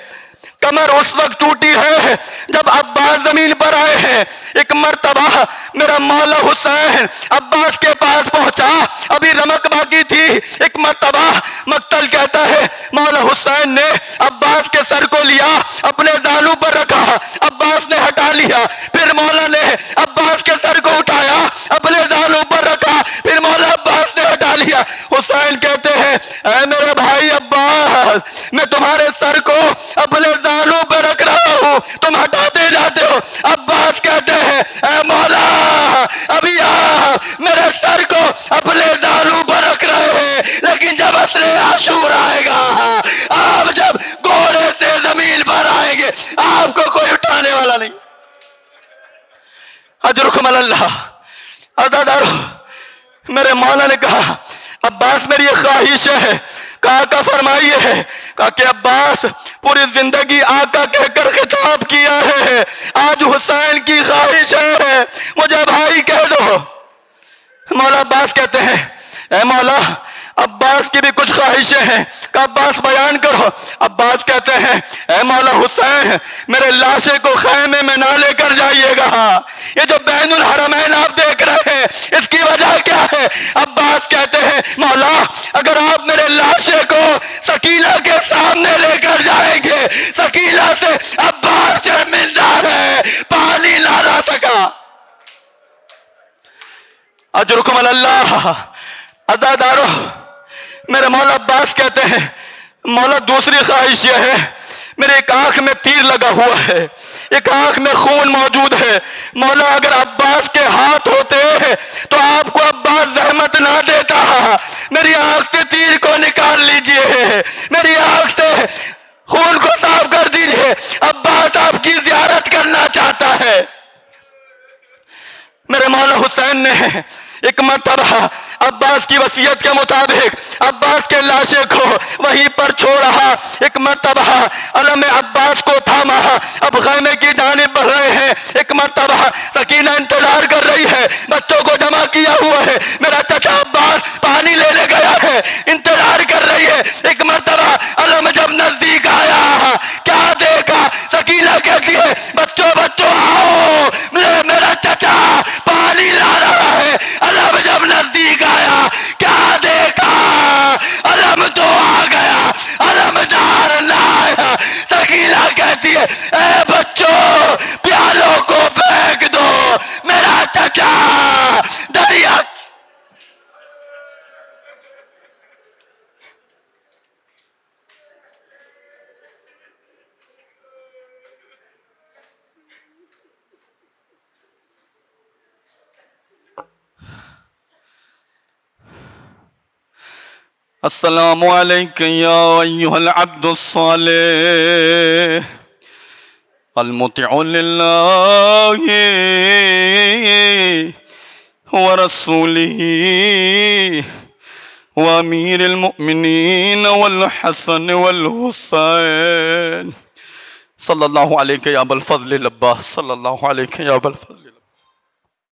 کمر اس وقت ٹوٹی ہے جب عباس زمین پر آئے ہیں۔ ایک مرتبہ میرا مولا حسین عباس کے پاس پہنچا، ابھی رمق باقی تھی، ایک مرتبہ مقتل کہتا ہے مولا حسین نے عباس کے سر کو لیا، اپنے زانو پر رکھا، عباس نے ہٹا لیا، پھر مولا نے عباس کے سر کو اٹھایا، اپنے زانو پر رکھا، پھر مولا عباس نے ہٹا لیا۔ حسین عباس میں تمہارے سر کو اپنے زانوں پہ رکھ رہا ہوں، تم ہٹاتے جاتے ہو۔ عباس کہتے ہیں اے مولا ابھی آپ میرے سر کو اپنے زانوں پر رکھ رہے ہیں، لیکن جب عصر عاشور آئے گا، آپ جب گھوڑے سے زمین پر آئیں گے، آپ کو کوئی اٹھانے والا نہیں۔ اجرکم اللہ۔ عزادارو، میرے مولا نے کہا عباس میری ایک خواہش ہے۔ کہا آقا فرمائیے ہے۔ کہا کہ عباس پوری زندگی آقا کہہ کر خطاب کیا ہے، آج حسین کی خواہش ہے، مجھے بھائی کہہ دو۔ مولا عباس کہتے ہیں اے مولا عباس کی بھی کچھ خواہشیں ہیں، کہ عباس بیان کرو۔ عباس کہتے ہیں اے مولا حسین میرے لاشے کو خیمے میں نہ لے کر جائیے گا، یہ جو بین الحرمین آپ دیکھ رہے ہیں اس کی وجہ کیا ہے؟ عباس کہتے ہیں مولا اگر آپ میرے لاشے کو سکینہ کے سامنے لے کر جائیں گے، سکینہ سے عباس شرمندہ ہے، پانی نہ لا سکا۔ اجرکم اللہ۔ عزادارو، میرے مولا عباس کہتے ہیں مولا دوسری خواہش یہ ہے، میرے ایک آنکھ میں تیر لگا ہوا ہے، ایک آنکھ میں خون موجود ہے، مولا اگر عباس کے ہاتھ ہوتے تو آپ کو عباس زحمت نہ دیتا، میری آنکھ سے تیر کو نکال لیجئے، میری آنکھ سے خون کو صاف کر دیجئے، عباس آپ کی زیارت کرنا چاہتا ہے۔ میرے مولا حسین نے ایک مرتبہ عباس کی وصیت کے مطابق عباس کے لاشے کو وہیں پر چھوڑا، ایک مرتبہ علم عباس کو تھاما، اب خیمے کی جانب بڑھ رہے ہیں، ایک مرتبہ سکینہ انتظار کر رہی ہے، بچوں کو جمع کیا ہوا ہے، میرا چچا عباس پانی لینے گیا ہے، انتظار کر رہی ہے، ایک مرتبہ علم جب نزدیک آیا کیا دیکھا؟ سکینہ کہتی ہے بچوں بچوں آؤ، میرا چچا پانی لا رہا ہے۔ علم جب نزدیک آیا کیا دیکھا؟ علم تو آ گیا، علم دار نہ آیا۔ سکینہ کہتی ہے اے بچوں پیالوں کو پھینک دو، میرا چچا دریا۔ السلام علیکم یا ایہا العبد الصالح المطیع للہ ورسولہ وامیر المؤمنین والحسن والحسین صلی اللہ علیہ یا ابا الفضل العباس، صلی اللہ علیہ یا ابا الفضل